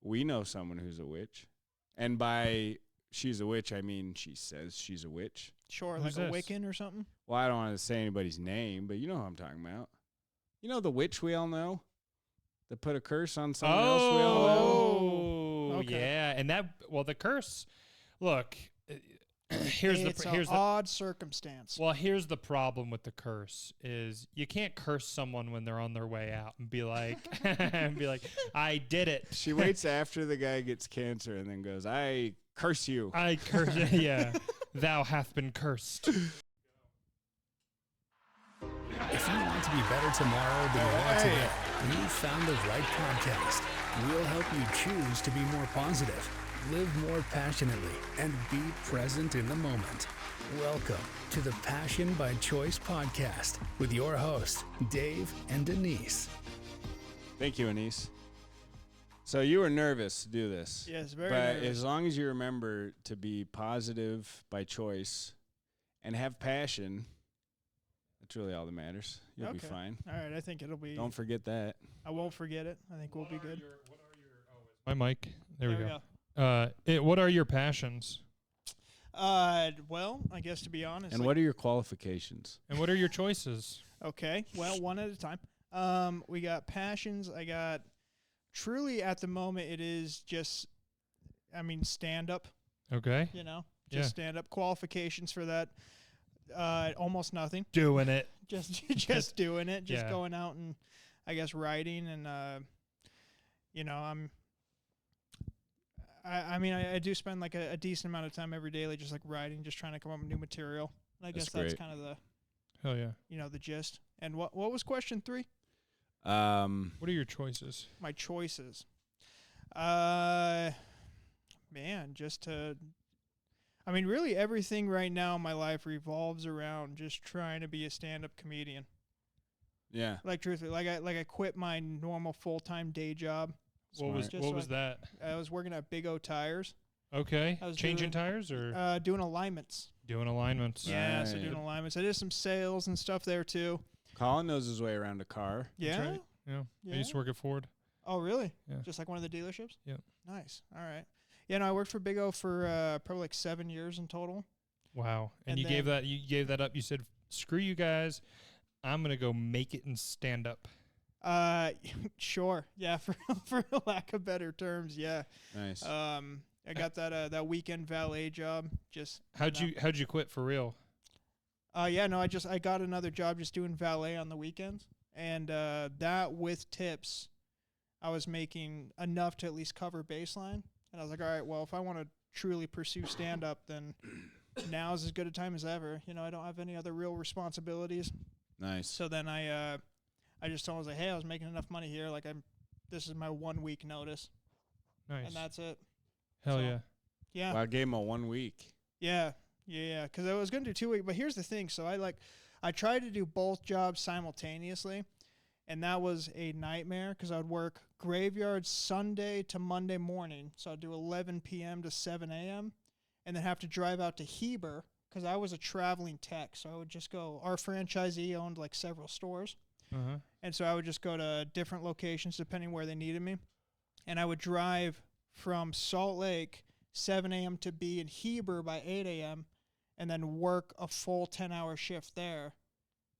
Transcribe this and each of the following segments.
we know someone who's a witch. And by she's a witch, I mean she says she's a witch. Sure, Who's like a this? Wiccan or something. Well, I don't want to say anybody's name, but you know who I'm talking about. You know the witch we all know? That put a curse on someone else we all know? Oh, Okay. yeah. And the curse, look, here's It's the an odd circumstance. well, here's the problem with the curse is you can't curse someone when they're on their way out and be like, I did it. She waits after the guy gets cancer and then goes, I curse you. I curse, yeah. Thou hath been cursed. If you want to be better tomorrow than you are today, you've found the right podcast. We'll help you choose to be more positive, live more passionately, and be present in the moment. Welcome to the Passion by Choice podcast with your hosts, Dave and Denise. Thank you, Anise. So you were nervous to do this. Yes, very But nervous. as long as you remember to be positive by choice and have passion, that's really all that matters. You'll be Okay. fine. All right, I think it'll be. Don't forget that. I won't forget it. I think we'll be good. My mic. There we we go. What are your passions? Well, I guess to be honest. And like- what are your qualifications? And what are your choices? Okay, well, one at a time. We got passions. I got truly at the moment it is just, stand up. Okay. You know, Yeah. just stand up. Qualifications for that. Almost nothing. Doing it. Just doing it. Just Yeah. going out and I guess writing and I do spend like a decent amount of time every day, like just like writing, just trying to come up with new material. And I That's guess that's great. kind of the Hell yeah. the gist. And what was question 3? What are your choices? My choices. Really everything right now in my life revolves around just trying to be a stand-up comedian. Yeah. Like truthfully, I quit my normal full-time day job. What was Smart. that? I was working at Big O Tires, Okay. I was Changing doing- tires or doing alignments. doing alignments? Yeah, so Right. doing alignments. I did some sales and stuff there too. Colin knows his way around a car. Yeah. right. Yeah. I used to work at Ford. Oh, really? Yeah. Just like one of the dealerships? Yep. Nice. All right. Yeah, no, I worked for Big O for probably like 7 years in total. Wow. And, And you gave that up. You said, "Screw you guys. I'm going to go make it and stand up." Sure. Yeah, for lack of better terms, yeah. Nice. I got that weekend valet job. Just How'd you quit for real? I got another job just doing valet on the weekends, and that with tips, I was making enough to at least cover baseline. And I was like, all right, well, if I want to truly pursue stand up, then now is as good a time as ever. You know, I don't have any other real responsibilities. Nice. So then I just told him, I was like, hey, I was making enough money here. Like this is my 1 week notice, Nice. and that's it. Hell so- yeah. Yeah. Well, I gave him a 1 week. Yeah. Because I was going to do 2 weeks, but here's the thing. So I tried to do both jobs simultaneously, and that was a nightmare because I would work graveyard Sunday to Monday morning. So I'd do 11 p.m. to 7 a.m. and then have to drive out to Heber because I was a traveling tech. So I would just go. Our franchisee owned like several stores, Uh-huh. and so I would just go to different locations depending where they needed me, and I would drive from Salt Lake 7 a.m. to be in Heber by 8 a.m. and then work a full 10-hour shift there,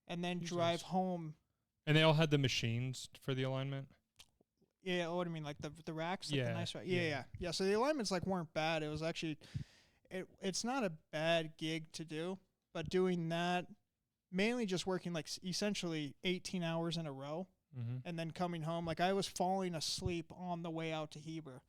and then drive Jesus. home. And they all had the machines for the alignment? Yeah, what do you mean, like the racks? Like Yeah, the nice rack? yeah. Yeah, so the alignments weren't bad. It was actually, it's not a bad gig to do, but doing that, mainly just working like essentially 18 hours in a row, Mm-hmm. and then coming home. Like I was falling asleep on the way out to Heber.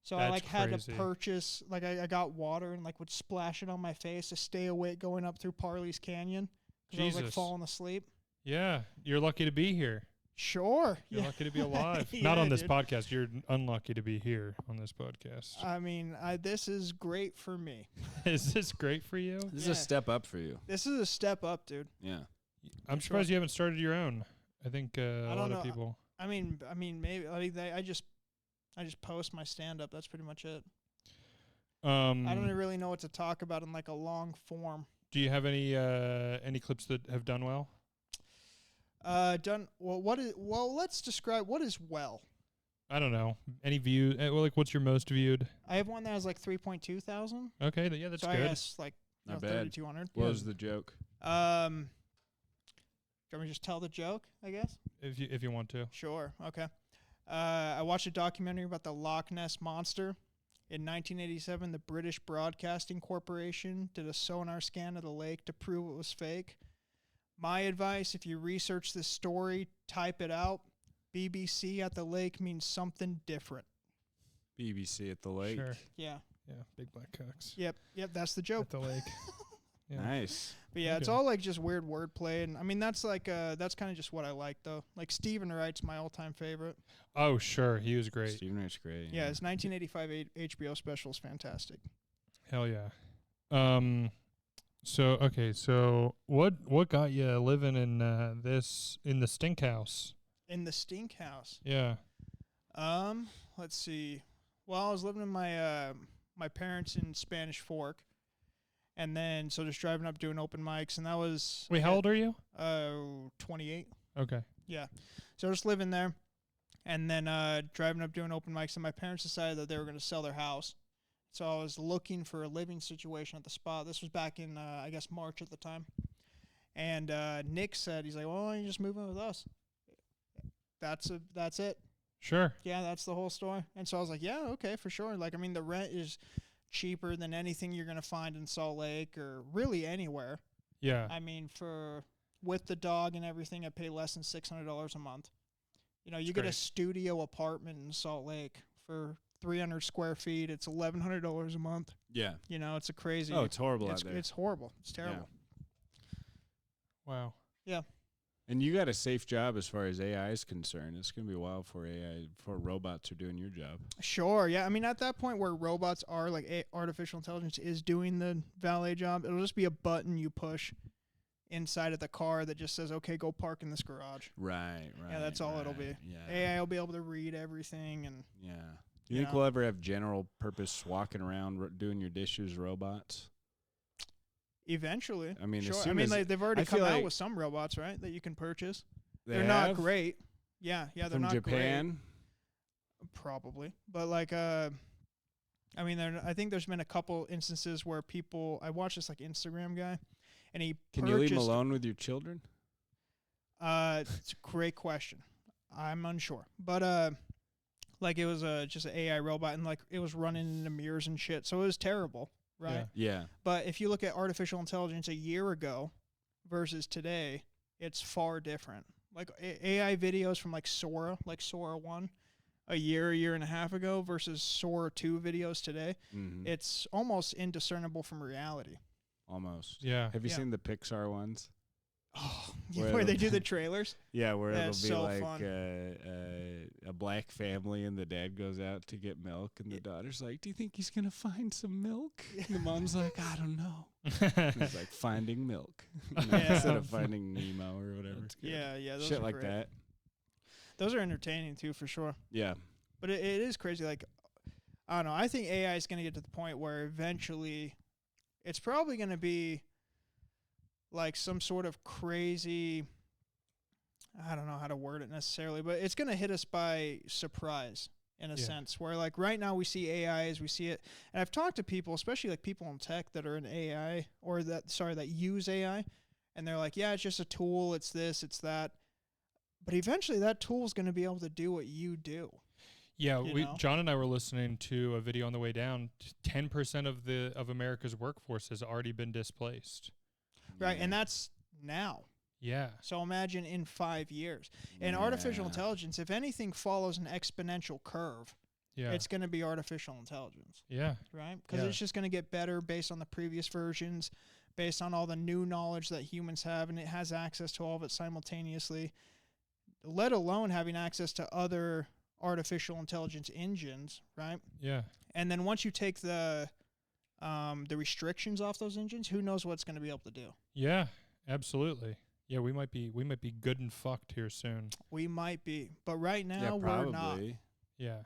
So I That's had crazy. to purchase, I got water and would splash it on my face to stay awake going up through Parley's Canyon. Because I was Jesus. falling asleep. Yeah. You're lucky to be here. Sure. You're yeah. lucky to be alive. Yeah, Not on this dude. podcast. You're unlucky to be here on this podcast. I mean, this is great for me. Is this great for you? This is Yeah. a step up for you. This is a step up, dude. Yeah. I'm surprised you haven't started your own. I think a don't lot know. of people. I mean, maybe. I just post my stand up. That's pretty much it. I don't really know what to talk about in like a long form. Do you have any clips that have done well? Let's describe what is well. I don't know. Any view? Well, like, what's your most viewed? I have one that has like 3.2 thousand. Okay, yeah, that's So good. I guess like Not bad. 3,200. What was the joke? Do you want me to just tell the joke, I guess? If you want to. Sure. Okay. I watched a documentary about the Loch Ness Monster. In 1987, the British Broadcasting Corporation did a sonar scan of the lake to prove it was fake. My advice, if you research this story, type it out. BBC at the lake means something different. BBC at the lake. Sure. Yeah. Yeah, big black cocks. Yep, that's the joke. At the lake. Yeah. Nice. But yeah, it's Okay. all like just weird wordplay, and I mean that's like that's kind of just what I like though. Like Stephen Wright's my all-time favorite. Oh, sure. He was great. Stephen Wright's great. Yeah, his 1985 HBO special is fantastic. Hell yeah. So what got you living in the stink house? In the stink house. Yeah. Let's see. Well, I was living in my my parents in Spanish Fork, and then so just driving up doing open mics, and that was Wait, how old are you? 28. Okay. Yeah, so just living there, and then driving up doing open mics, and my parents decided that they were going to sell their house, so I was looking for a living situation at the spot. This was back in I guess March at the time, and Nick said he's like, well, why don't you just move in with us? That's it. Sure. Yeah, that's the whole story. And so I was like, yeah, okay, for sure. Like, I mean, the rent is cheaper than anything you're going to find in Salt Lake or really anywhere. Yeah. I mean, with the dog and everything, I pay less than $600 a month. You know, you get a great. studio apartment in Salt Lake for 300 square feet. It's $1,100 a month. Yeah. You know, it's a crazy. Oh, it's horrible out there. It's horrible. It's terrible. Wow. Yeah. And you got a safe job as far as AI is concerned. It's going to be wild for robots are doing your job. Sure, yeah. I mean, at that point where robots are, like artificial intelligence is doing the valet job, it'll just be a button you push inside of the car that just says, okay, go park in this garage. Right. Yeah, that's all it'll be. Yeah. AI will be able to read everything. And Yeah. Do you think we'll ever have general purpose walking around doing your dishes robots? eventually. I mean, as sure. I soon mean, as- like, they've already I come feel out like- with some robots, right, that you can purchase. They They're not have? great. Yeah, they're From not Japan? great. Probably. But, like, I mean, I think there's been a couple instances where I watched this, like, Instagram guy, and he Can you leave them purchased alone with your children? It's a great question. I'm unsure, but like it was just an AI robot, and like it was running into mirrors and shit, so it was terrible, right? Yeah. Yeah. But if you look at artificial intelligence a year ago versus today, it's far different. Like AI videos from like Sora 1, a year and a half ago versus Sora 2 videos today, Mm-hmm. it's almost indiscernible from reality. Almost. Yeah. Have you Yeah. seen the Pixar ones? Oh, Where where they the- do the trailers. Yeah, where That's it'll be so like fun. a black family and the dad goes out to get milk and the daughter's like, "Do you think he's gonna find some milk?" And the mom's like, "I don't know." It's like finding milk Yeah. instead of finding Nemo or whatever. That's good. Yeah, those Shit are like great. that. Those are entertaining too, for sure. Yeah. But it is crazy. Like, I don't know. I think AI is going to get to the point where eventually it's probably going to be like some sort of crazy, I don't know how to word it necessarily, but it's going to hit us by surprise in a Yeah. sense where like right now we see AI as we see it. And I've talked to people, especially like people in tech that are in AI or that use AI. And they're like, yeah, it's just a tool. It's this, it's that. But eventually that tool is going to be able to do what you do. Yeah, You know? John and I were listening to a video on the way down. 10% of America's workforce has already been displaced. Right. And that's now. Yeah. So imagine in 5 years. And artificial Yeah. intelligence, if anything follows an exponential curve, Yeah. it's going to be artificial intelligence, yeah. right? Because Yeah. it's just going to get better based on the previous versions, based on all the new knowledge that humans have, and it has access to all of it simultaneously, let alone having access to other artificial intelligence engines, right? Yeah. And then once you take the restrictions off those engines, who knows what it's going to be able to do? Yeah. Absolutely. Yeah, we might be good and fucked here soon. We might be, but right now Yeah, we're not. probably. Yeah.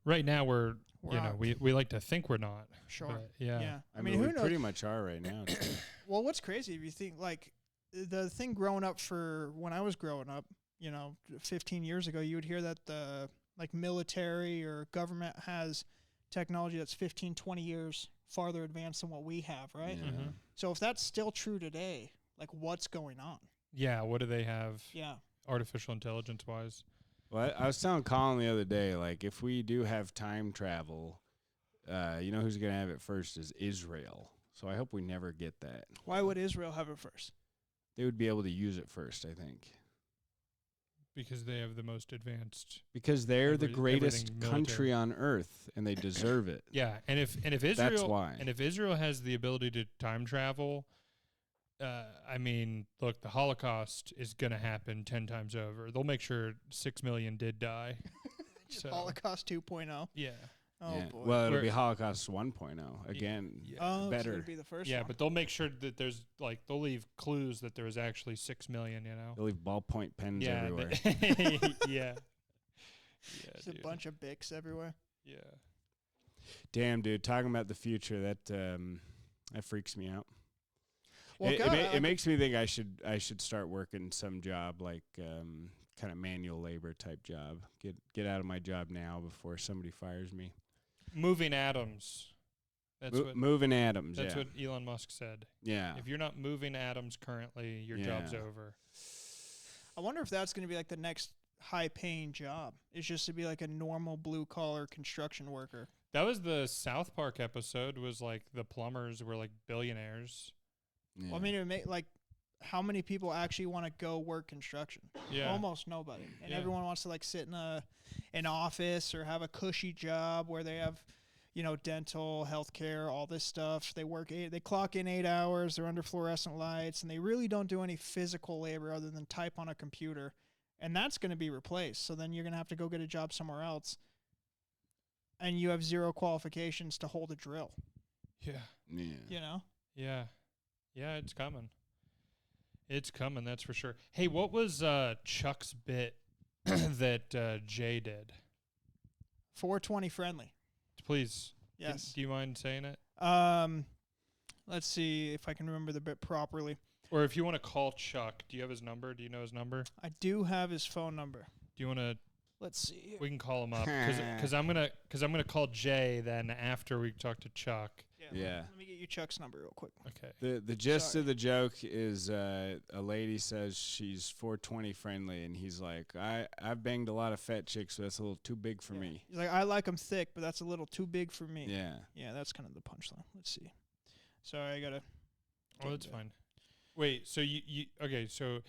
Right now we're you know, not. we like to think we're not. Sure. But yeah. Yeah. I mean, who we knows? pretty much are right now. too. Well, what's crazy if you think like the thing growing up for when I was growing up, 15 years ago, you would hear that the like military or government has technology that's 15, 20 years farther advanced than what we have, right? Yeah. Mhm. So if that's still true today, like what's going on? Yeah, what do they have Yeah. artificial intelligence wise? Well, I was telling Colin the other day, like, if we do have time travel, you know who's going to have it first is Israel. So I hope we never get that. Why would Israel have it first? They would be able to use it first, I think. Because they have the most advanced. Because they're the greatest everything country on earth, and they deserve it. Yeah, and if Israel That's why. and if Israel has the ability to time travel, I mean, look, the Holocaust is going to happen 10 times over. They'll make sure 6 million did die. So, Holocaust 2.0. yeah. Oh Yeah. boy. Well, it'll Where- be Holocaust 1.0 again. Yeah. Oh, so better. it'd be the first Yeah, one. but they'll make sure that there's they'll leave clues that there was actually 6 million. They'll leave ballpoint pens Yeah. everywhere. Yeah. Yeah, There's a dude. bunch of Bics everywhere. Yeah. Damn, dude, talking about the future, that freaks me out. Well, It, God, it makes me think I should start working some job like kind of manual labor type job. Get out of my job now before somebody fires me. Moving atoms. That's what Moving atoms. that's yeah. what Elon Musk said. Yeah. If you're not moving atoms currently, your job's Yeah. over. I wonder if that's going to be like the next high-paying job. Is just to be like a normal blue-collar construction worker. That was the South Park episode. Was like the plumbers were like billionaires. Yeah. Well, I mean, it would make like how many people actually want to go work construction? Yeah. Almost nobody. And Yeah. everyone wants to like sit in an office or have a cushy job where they have, dental, healthcare, all this stuff. They clock in 8 hours, they're under fluorescent lights, and they really don't do any physical labor other than type on a computer. And that's going to be replaced. So then you're going to have to go get a job somewhere else. And you have zero qualifications to hold a drill, Yeah. Yeah. Yeah. Yeah, it's coming. It's coming, that's for sure. Hey, what was Chuck's bit that Jay did? 420 friendly. Please. Yes. Do you mind saying it? Let's see if I can remember the bit properly. Or if you want to call Chuck, do you have his number? Do you know his number? I do have his phone number. Do you want to? Let's see. Here. We can call him up because I'm gonna call Jay then after we talk to Chuck. Yeah. Let me get you Chuck's number real quick. Okay. The gist Sorry. of the joke is a lady says she's 420 friendly, and he's like, I've banged a lot of fat chicks, so that's a little too big for me. He's like, I like them thick, but that's a little too big for me. Yeah. Yeah, that's kind of the punchline. Let's see. Sorry, I gotta. Oh, that's fine. Wait. So you okay? So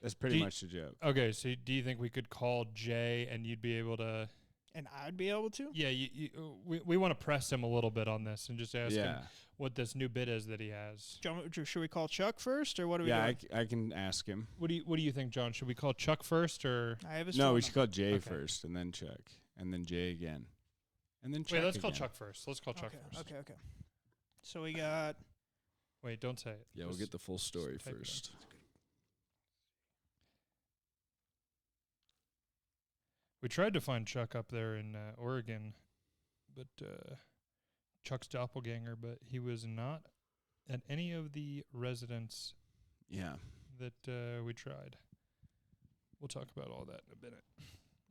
That's pretty much the joke. okay. So do you think we could call Jay and you'd be able to? And I'd be able to. Yeah. We want to press him a little bit on this and just ask him Yeah. what this new bit is that he has. Should we call Chuck first, or what do we? Yeah, do? I can ask him. What do you think, John? Should we call Chuck first or? I have his. No, phone we should number. call Jay Okay. first, and then Chuck, and then Jay again, and then Chuck. Wait, let's call again. Chuck first. Let's call Chuck Okay, first. okay. So we got. Wait, don't say it. Yeah, we'll Just get the full story type it in. first. We tried to find Chuck up there in Oregon, but Chuck's doppelganger, but he was not at any of the residents Yeah. that we tried. We'll talk about all that in a minute.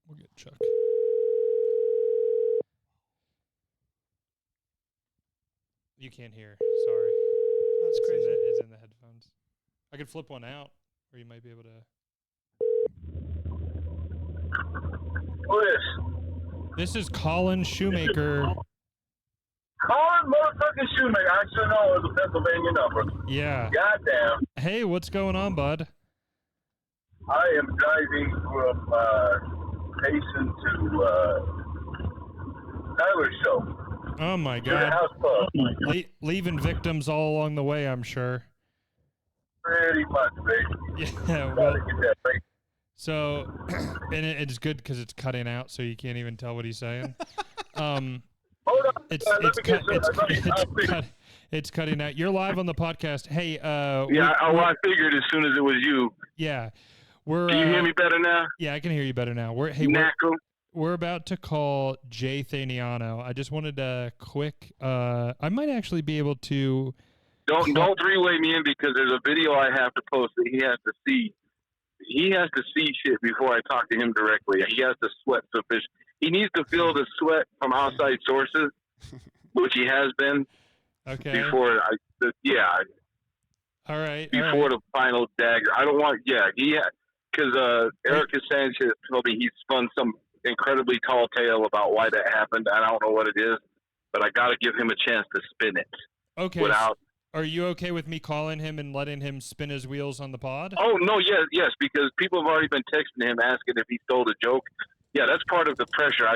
We'll get Chuck. You can't hear. Sorry. That's crazy. It's in the headphones. I could flip one out, or you might be able to. Who is? This is Colin Shoemaker. Colin motherfucking Shoemaker. I should know it was a Pennsylvania number. Yeah. Goddamn. Hey, what's going on, bud? I am driving from Payson to Tyler's show. Oh my To the God. house club. Leaving victims all along the way, I'm sure. Pretty much, baby. Yeah. Well, Gotta get that right. so, and it's good because it's cutting out, so you can't even tell what he's saying. Hold on. It's let it's me get cut, some- let me- I'll figure- it's cutting out. You're live on the podcast. Hey, Yeah, I figured as soon as it was you. yeah, we're. Can you hear me better now? Yeah, I can hear you better now. We're Knackle. we're about to call Jay Thaniano. I just wanted a quick. I might actually be able to. Don't three-way me in because there's a video I have to post that he has to see. He has to see shit before I talk to him directly. He has to sweat sufficient. he needs to feel the sweat from outside sources, which he has been Okay. before. All right. Before the final dagger. I don't want. Because Eric Sanchez told me he spun some incredibly tall tale about why that happened. I don't know what it is, but I got to give him a chance to spin it. Okay. Without. Are you okay with me calling him and letting him spin his wheels on the pod? Oh no, yes, because people have already been texting him asking if he stole the joke. Yeah, that's part of the pressure.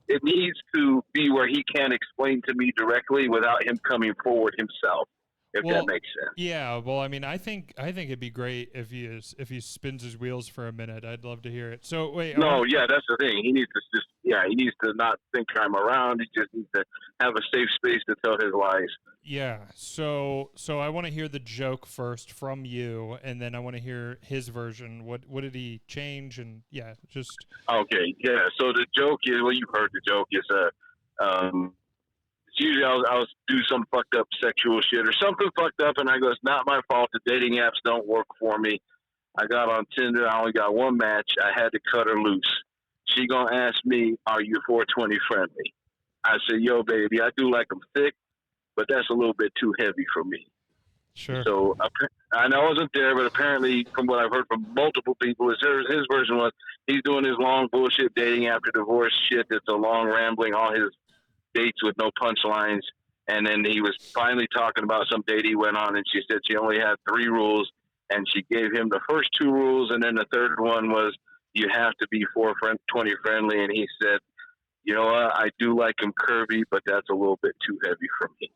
It needs to be where he can explain to me directly without him coming forward himself. If that makes sense. Yeah, well, I mean, I think it'd be great if he spins his wheels for a minute. I'd love to hear it. So wait. That's the thing. He needs to not think I'm around. He just needs to have a safe space to tell his lies. Yeah. So I want to hear the joke first from you, and then I want to hear his version. What did he change? And just okay. Yeah. So the joke is, well, you've heard the joke is usually I'll do some fucked up sexual shit or something fucked up, and I go, it's not my fault. The dating apps don't work for me. I got on Tinder. I only got one match. I had to cut her loose. She gonna ask me, are you 420 friendly? I said, yo, baby, I do like them thick, but that's a little bit too heavy for me. Sure. So I wasn't there, but apparently from what I've heard from multiple people, his version was he's doing his long bullshit dating after divorce shit that's a long rambling, all his dates with no punchlines, and then he was finally talking about some date he went on, and she said she only had 3 rules, and she gave him the first 2 rules, and then the third one was you have to be 420 friendly, and he said, you know what, I do like him curvy, but that's a little bit too heavy for me.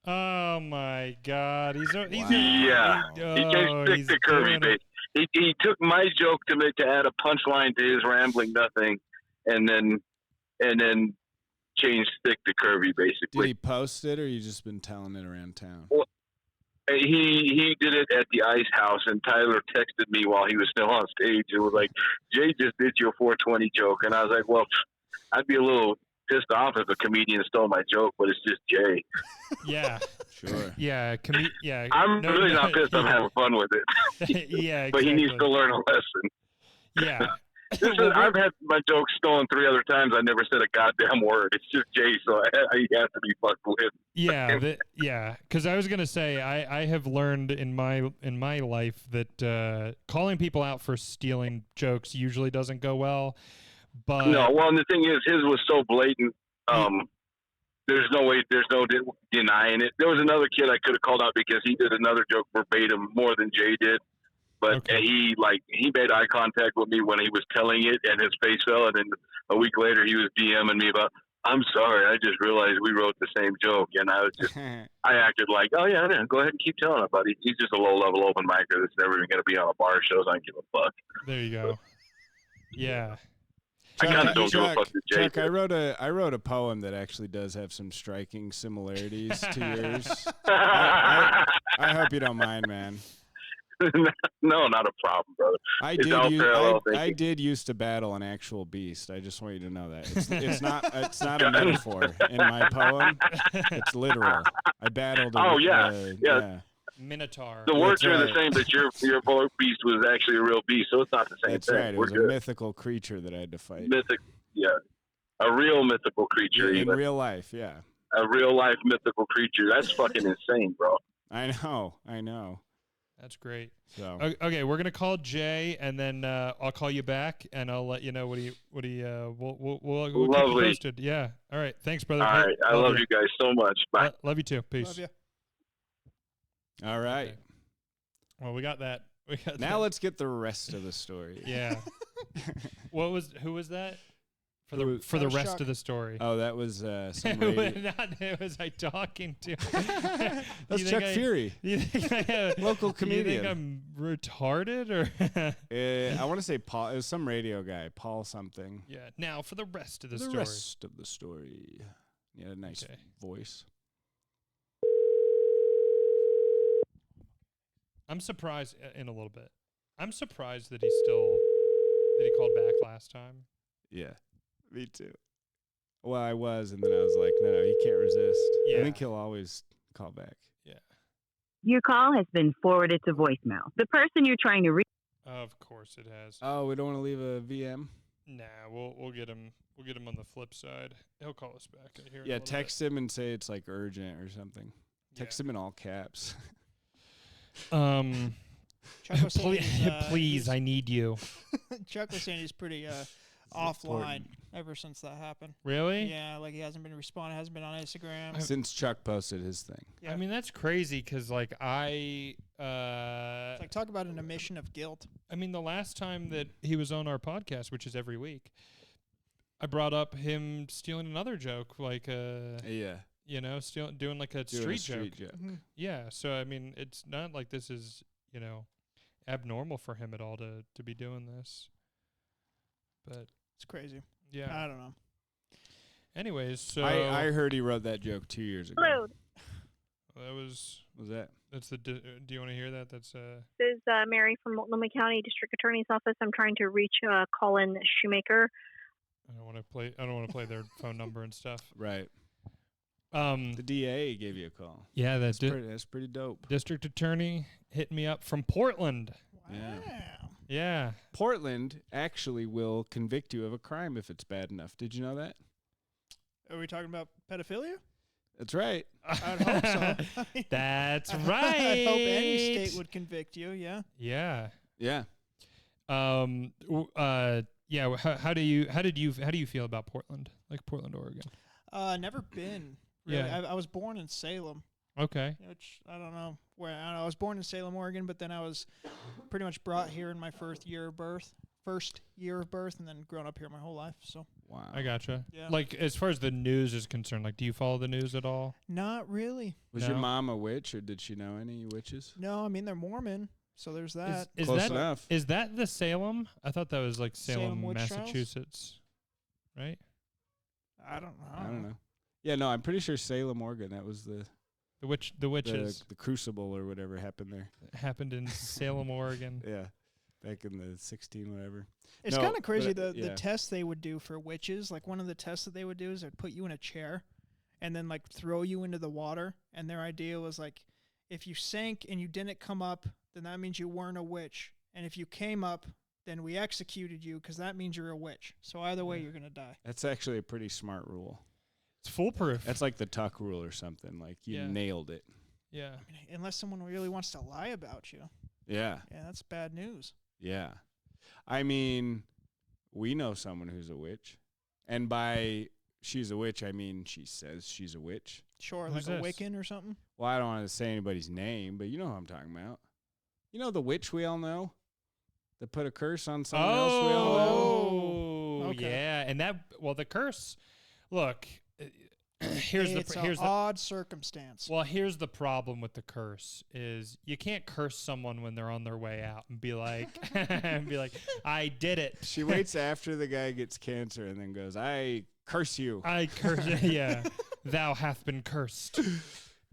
Oh my God, he can't stick to curvy, baby. He took my joke to add a punchline to his rambling nothing, and then change stick to curvy, basically. Did he post it, or you just been telling it around town? Well, he did it at the Ice House, and Tyler texted me while he was still on stage. It was like, Jay just did your 420 joke, and I was like, well, I'd be a little pissed off if a comedian stole my joke, but it's just Jay. Yeah, sure. Yeah, I'm really not pissed. I'm having fun with it. Yeah, exactly. But he needs to learn a lesson. Yeah. I've had my jokes stolen 3 other times. I never said a goddamn word. It's just Jay, so he has to be fucked with. Yeah, because I was gonna say I have learned in my life that calling people out for stealing jokes usually doesn't go well. But no, well, and the thing is, his was so blatant. There's no denying it. There was another kid I could have called out because he did another joke verbatim more than Jay did. But he made eye contact with me when he was telling it, and his face fell. And then a week later, he was DMing me about, I'm sorry, I just realized we wrote the same joke. And I was just, I acted like, oh yeah, go ahead and keep telling it, buddy. He's just a low-level open micer that's never even going to be on a bar show. So I don't give a fuck. There you go. Yeah. I kind of don't give a fuck to Jay. Chuck, I wrote a poem that actually does have some striking similarities to yours. I hope you don't mind, man. No, not a problem, brother. I did used to battle an actual beast. I just want you to know that it's not a metaphor in my poem. It's literal. I battled. Yeah. Minotaur. The words are the same, but your beast was actually a real beast, so it's not the same thing. That's right. It was a mythical creature that I had to fight. A real mythical creature. In real life, yeah. A real life mythical creature. That's fucking insane, bro. I know. That's great. So okay, we're gonna call Jay, and then I'll call you back, and I'll let you know what he we'll keep you posted. Yeah. All right. Thanks, brother. All right. I love you guys so much. Bye. Love you too. Peace. Love you. All right. Okay. Well, we got that. Now let's get the rest of the story. Yeah. Who was that? For the rest Chuck. of the story. Oh, that was some Who radio. was I talking to? That's Chuck Fury. You think Local comedian. You think I'm retarded or? I want to say Paul. It was some radio guy, Paul something. Yeah. Now for the rest of the story. The rest of the story. Yeah, nice voice. I'm surprised in a little bit. I'm surprised that he called back last time. Yeah, me too. Well, I was, and then I was like, no, he can't resist. Yeah. I think he'll always call back. Yeah. Your call has been forwarded to voicemail. The person you're trying to reach. Of course it has. Oh, we don't want to leave a VM? Nah, we'll get him. We'll get him on the flip side. He'll call us back. Here in a Yeah, little text him and say it's like urgent or something. Text him in all caps. bit. Chuck was saying Please, he's, I need you. Chuck was saying he's pretty offline ever since that happened. Really? Yeah, like he hasn't been responding, hasn't been on Instagram. Since Chuck posted his thing. Yeah. I mean, that's crazy because, like, It's like, talk about an admission of guilt. I mean, the last time that he was on our podcast, which is every week, I brought up him stealing another joke, like, Yeah. you know, doing like a Doing street joke. Mhm. Yeah. So, I mean, it's not like this is, you know, abnormal for him at all to be doing this. But It's crazy. yeah. I don't know. Anyways, so I heard he wrote that joke 2 years ago. Hello, that was that? that's the. Do you want to hear that? That's this is Mary from Multnomah County District Attorney's Office. I'm trying to reach Colin Shoemaker. I don't want to play their phone number and stuff. Right. The DA gave you a call. Yeah, That's pretty dope. district attorney hitting me up from Portland. Yeah. Wow. Yeah. Portland actually will convict you of a crime if it's bad enough. Did you know that? Are we talking about pedophilia? That's right. I'd hope so. I mean, That's I right. hope any state would convict you. Yeah. Yeah. Yeah. Yeah. How do you feel about Portland? Like Portland, Oregon? Never been. Really. Yeah. I was born in Salem, Okay. which I don't know where. I don't know. I was born in Salem, Oregon, but then I was pretty much brought here in my first year of birth, and then grown up here my whole life. So Wow. I gotcha. Yeah. Like as far as the news is concerned, like do you follow the news at all? not really. Was your No. mom a witch, or did she know any witches? No, I mean they're Mormon, so there's that. Is Close that enough. is that the Salem? I thought that was like Salem, witch trials? Massachusetts. Right? I don't know. I don't know. Yeah, no, I'm pretty sure Salem, Oregon. That was the witches the crucible or whatever happened there. happened in Salem, Oregon. Yeah, back in the 16 whatever. It's No, kind of crazy but, the yeah. tests they would do for witches. Like one of the tests that they would do is they'd put you in a chair and then like throw you into the water. And their idea was like, if you sank and you didn't come up, then that means you weren't a witch. And if you came up, then we executed you because that means you're a witch. So either way, you're gonna die. That's actually a pretty smart rule. It's foolproof. That's like the Tuck rule or something. Like you Yeah. nailed it. yeah. I mean, unless someone really wants to lie about you, Yeah. yeah, that's bad news. Yeah. I mean, we know someone who's a witch. And by she's a witch, I mean she says she's a witch. Sure, Who's like a this? Wiccan or something. Well, I don't want to say anybody's name, but you know who I'm talking about. You know the witch we all know? That put a curse on someone else we all know? Oh, Okay. yeah. And the curse. Look, here's It's here's an odd circumstance. here's the problem with the curse is you can't curse someone when they're on their way out and be like I did it. She waits after the guy gets cancer and then goes, I curse you. I curse. Yeah, thou hath been cursed.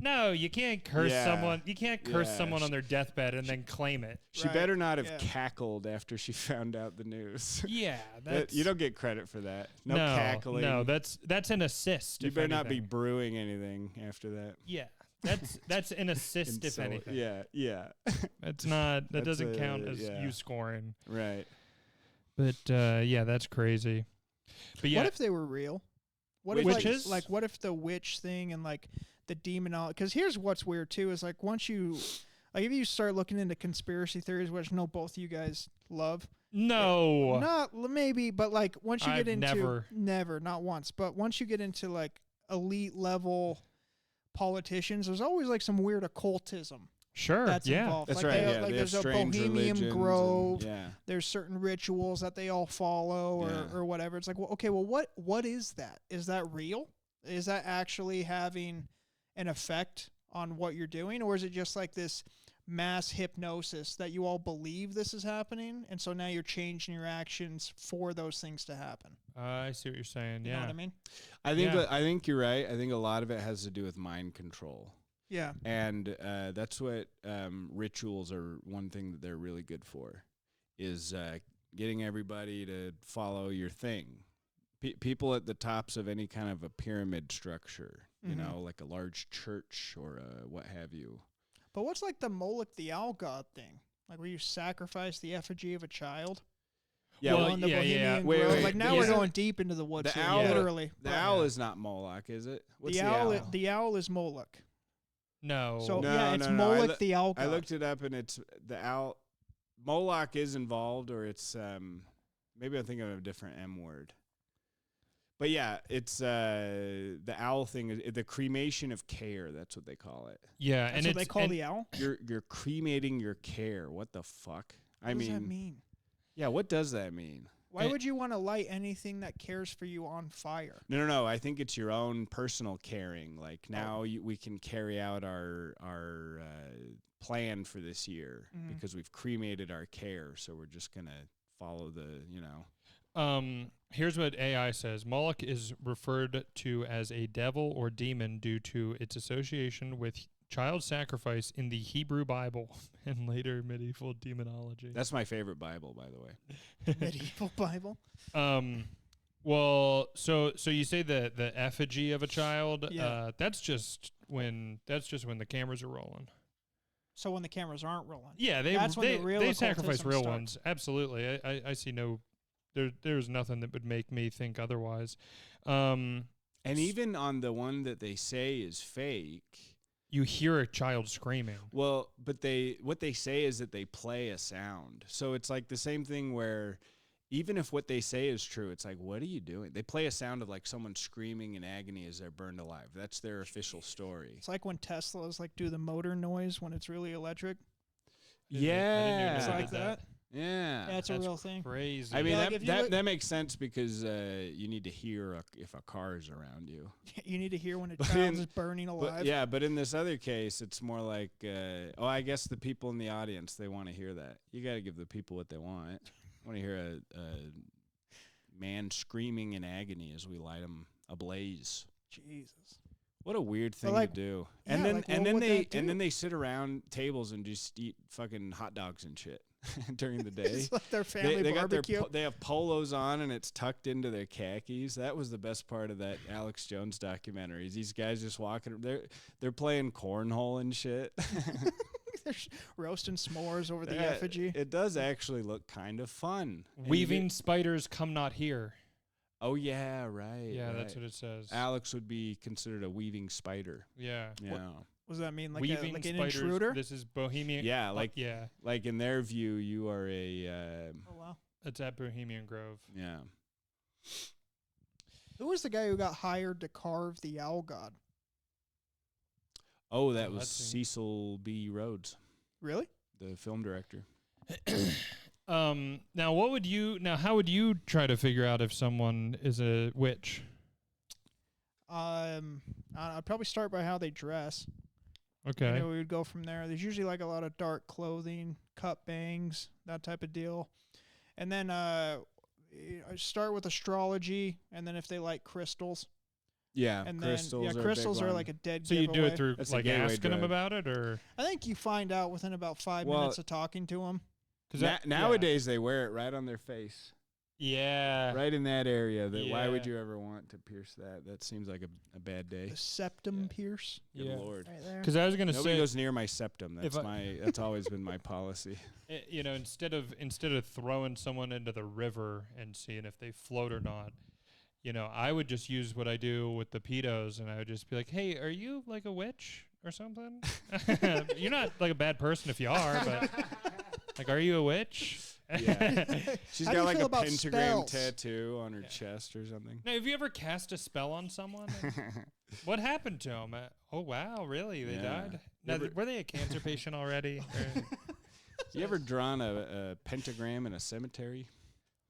No, you can't curse Yeah. someone. You can't curse Yeah. someone on their deathbed and then claim it. She Right, better not have yeah. cackled after she found out the news. Yeah, That- you don't get credit for that. No cackling. No, that's an assist. You if better not be anything. brewing anything after that. Yeah, that's an assist if anything. Yeah. That's not. That That's doesn't count as yeah. you scoring. Right. But yeah, that's crazy. But yeah, What if they were real? What if Witches? like what if the witch thing and like the demonology? Because here's what's weird too is like once you like if you start looking into conspiracy theories, which I know both you guys love. no. Not maybe, but like once you I've get into never. not once, but once you get into like elite level politicians, there's always like some weird occultism Sure. that's yeah. involved. That's like right. they- Yeah, like they there's have a strange Bohemian religions Grove. Yeah. There's certain rituals that they all follow Yeah. or whatever. It's like, well, okay, well, what is that? Is that real? Is that actually having an effect on what you're doing? Or is it just like this mass hypnosis that you all believe this is happening? And so now you're changing your actions for those things to happen. I see what you're saying. You Yeah. know what I mean? I think you're right. I think a lot of it has to do with mind control. Yeah. And that's what rituals are. One thing that they're really good for is getting everybody to follow your thing. People at the tops of any kind of a pyramid structure, you Mhm. know, like a large church or what have you. But what's like the Moloch the owl god thing? Like where you sacrifice the effigy of a child? Yeah, Well, on the yeah, Bohemian yeah. Wait, Grove. wait, Like now yeah. we're going deep into the woods. The here, owl, literally. the Right. owl is not Moloch, is it? What's the owl. The owl is Moloch. No. So No, yeah, it's no, no. Moloch the owl god. I looked it up, and it's the owl. Moloch is involved, or it's maybe I'm thinking of a different M word. But yeah, it's the owl thing is the cremation of care. That's what they call it. yeah, That's and what it's they call and the owl. You're cremating your care. What the fuck? What does that mean? Yeah, what does that mean? Why would you want to light anything that cares for you on fire? No. I think it's your own personal caring. Like now we can carry out our plan for this year because we've cremated our care. So we're just gonna follow the Here's what AI says. Moloch is referred to as a devil or demon due to its association with child sacrifice in the Hebrew Bible and later medieval demonology. That's my favorite Bible, by the way. Medieval Bible. Well, so you say the effigy of a child. Yeah. That's just when the cameras are rolling. So when the cameras aren't rolling. Yeah, That's when the real they sacrifice occultism real starts. ones. Absolutely, I see no. There's nothing that would make me think otherwise. And even on the one that they say is fake, you hear a child screaming. well, but what they say is that they play a sound. So it's like the same thing where even if what they say is true, it's like, what are you doing? They play a sound of like someone screaming in agony as they're burned alive. That's their official story. It's like when Teslas like do the motor noise when it's really electric. Yeah. It's like that. Yeah. That's a real thing. Crazy. I mean, Yeah, like if you look- that makes sense because you need to hear if a car is around you. You need to hear when a But child in- is burning But, alive. yeah, but in this other case, it's more like, I guess the people in the audience, they want to hear that. You got to give the people what they want. Want to hear a man screaming in agony as we light him ablaze. Jesus. What a weird thing like, to do. yeah, And then like, and what then would they that and do? then they sit around tables and just eat fucking hot dogs and shit during the day. It's like their family They got barbecue. they have polos on and it's tucked into their khakis. That was the best part of that Alex Jones documentary. Is these guys just walking? They're playing cornhole and shit. They're roasting s'mores over the Yeah, effigy. It does actually look kind of fun. And you Weaving get- spiders come not here. Oh yeah, right. Yeah, right. that's what it says. Alex would be considered a weaving spider. Yeah. Yeah. What does that mean? Like, Weaving like an spiders. intruder? This is Bohemian. Yeah, like yeah. like in their view, you are a Oh, wow. It's at Bohemian Grove. yeah. Who was the guy who got hired to carve the owl god? Oh, that Oh, was that's a- Cecil B. Rhodes, Really? the film director. Now how would you try to figure out if someone is a witch? I'd probably start by how they dress. Okay. You know, we would go from there. There's usually like a lot of dark clothing, cut bangs, that type of deal. And then I start with astrology, and then if they like crystals, Yeah, and crystals. then are a big crystals are one. like a dead So you do giveaway. it through That's a like gateway asking them drug. about it, or I think you find out within about 5 Well, minutes of talking to them. because Nowadays they wear it right on their face, yeah. right in that area. That why would Yeah. you ever want to pierce that? That seems like a bad day. The septum pierce, Good Yeah. Lord. right there. Because I was gonna Nobody say, goes near my septum. if That's that's always been my policy. instead of throwing someone into the river and seeing if they float or not, I would just use what I do with the pedos, and I would just be like, "Hey, are you like a witch or something? You're not like a bad person if you are, but like, are you a witch?" Yeah. She's How do got you like feel a about pentagram spells? tattoo on her chest or something. Now, have you ever cast a spell on someone? What happened to them? Oh wow, really? They Yeah. died. Now, Ever- were they a cancer patient already? Or- You ever drawn a pentagram in a cemetery?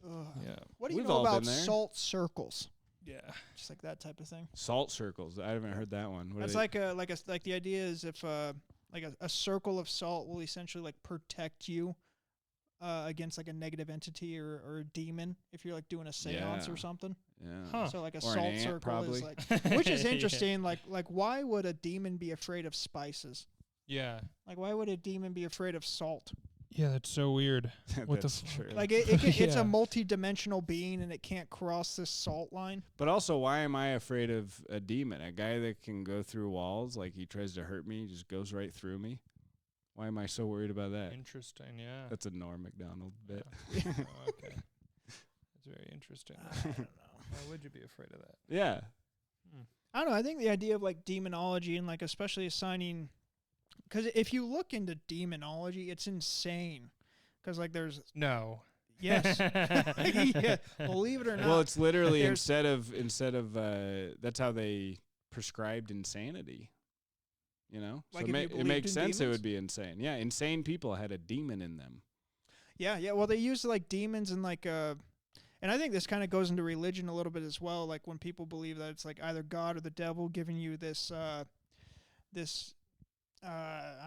Ugh. yeah, What do you We've know all about been there. salt circles? yeah. Just like that type of thing. Salt circles. I haven't heard that one. What are That's they- like the idea is if like a circle of salt will essentially like protect you against like a negative entity or a demon if you're like doing a seance Yeah. or something. yeah. Huh. So like a Or an salt ant, circle probably. is like, which is interesting. Like why would a demon be afraid of spices? Yeah. Like why would a demon be afraid of salt? Yeah, that's so weird. What the That's f- true. Like it's Yeah. a multi-dimensional being and it can't cross this salt line. But also, why am I afraid of a demon? A guy that can go through walls, like he tries to hurt me, just goes right through me. Why am I so worried about that? Interesting. Yeah. That's a Norm Macdonald bit. Oh, okay. very interesting. I don't know. Why would you be afraid of that? Yeah. I don't know. I think the idea of like demonology and like especially assigning, because if you look into demonology, it's insane. Because like there's No. yes, yeah, believe it or not. Well, it's literally There's- instead of that's how they prescribed insanity. You know, Like so if you it believed makes in sense. It demons? would be insane. Yeah, insane people had a demon in them. Yeah. Well, they use like demons and like and I think this kind of goes into religion a little bit as well. Like when people believe that it's like either God or the devil giving you this I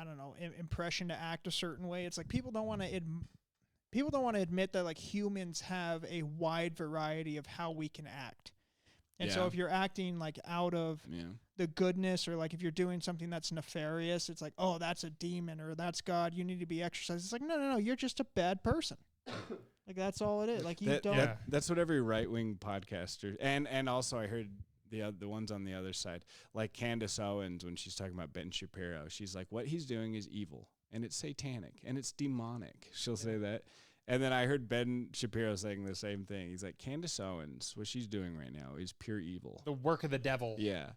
don't know impression to act a certain way. It's like people don't want to admit that like humans have a wide variety of how we can act. And so Yeah. if you're acting like out of Yeah. the goodness, or like if you're doing something that's nefarious, it's like, oh, that's a demon or that's God. You need to be exorcised. It's like, no, you're just a bad person. Like that's all it is. Like you don't. Yeah. That's what every right wing podcaster and also I heard the ones on the other side, like Candace Owens, when she's talking about Ben Shapiro, she's like, what he's doing is evil and it's satanic and it's demonic. She'll say that. And then I heard Ben Shapiro saying the same thing. He's like, Candace Owens, what she's doing right now is pure evil. The work of the devil. Yeah.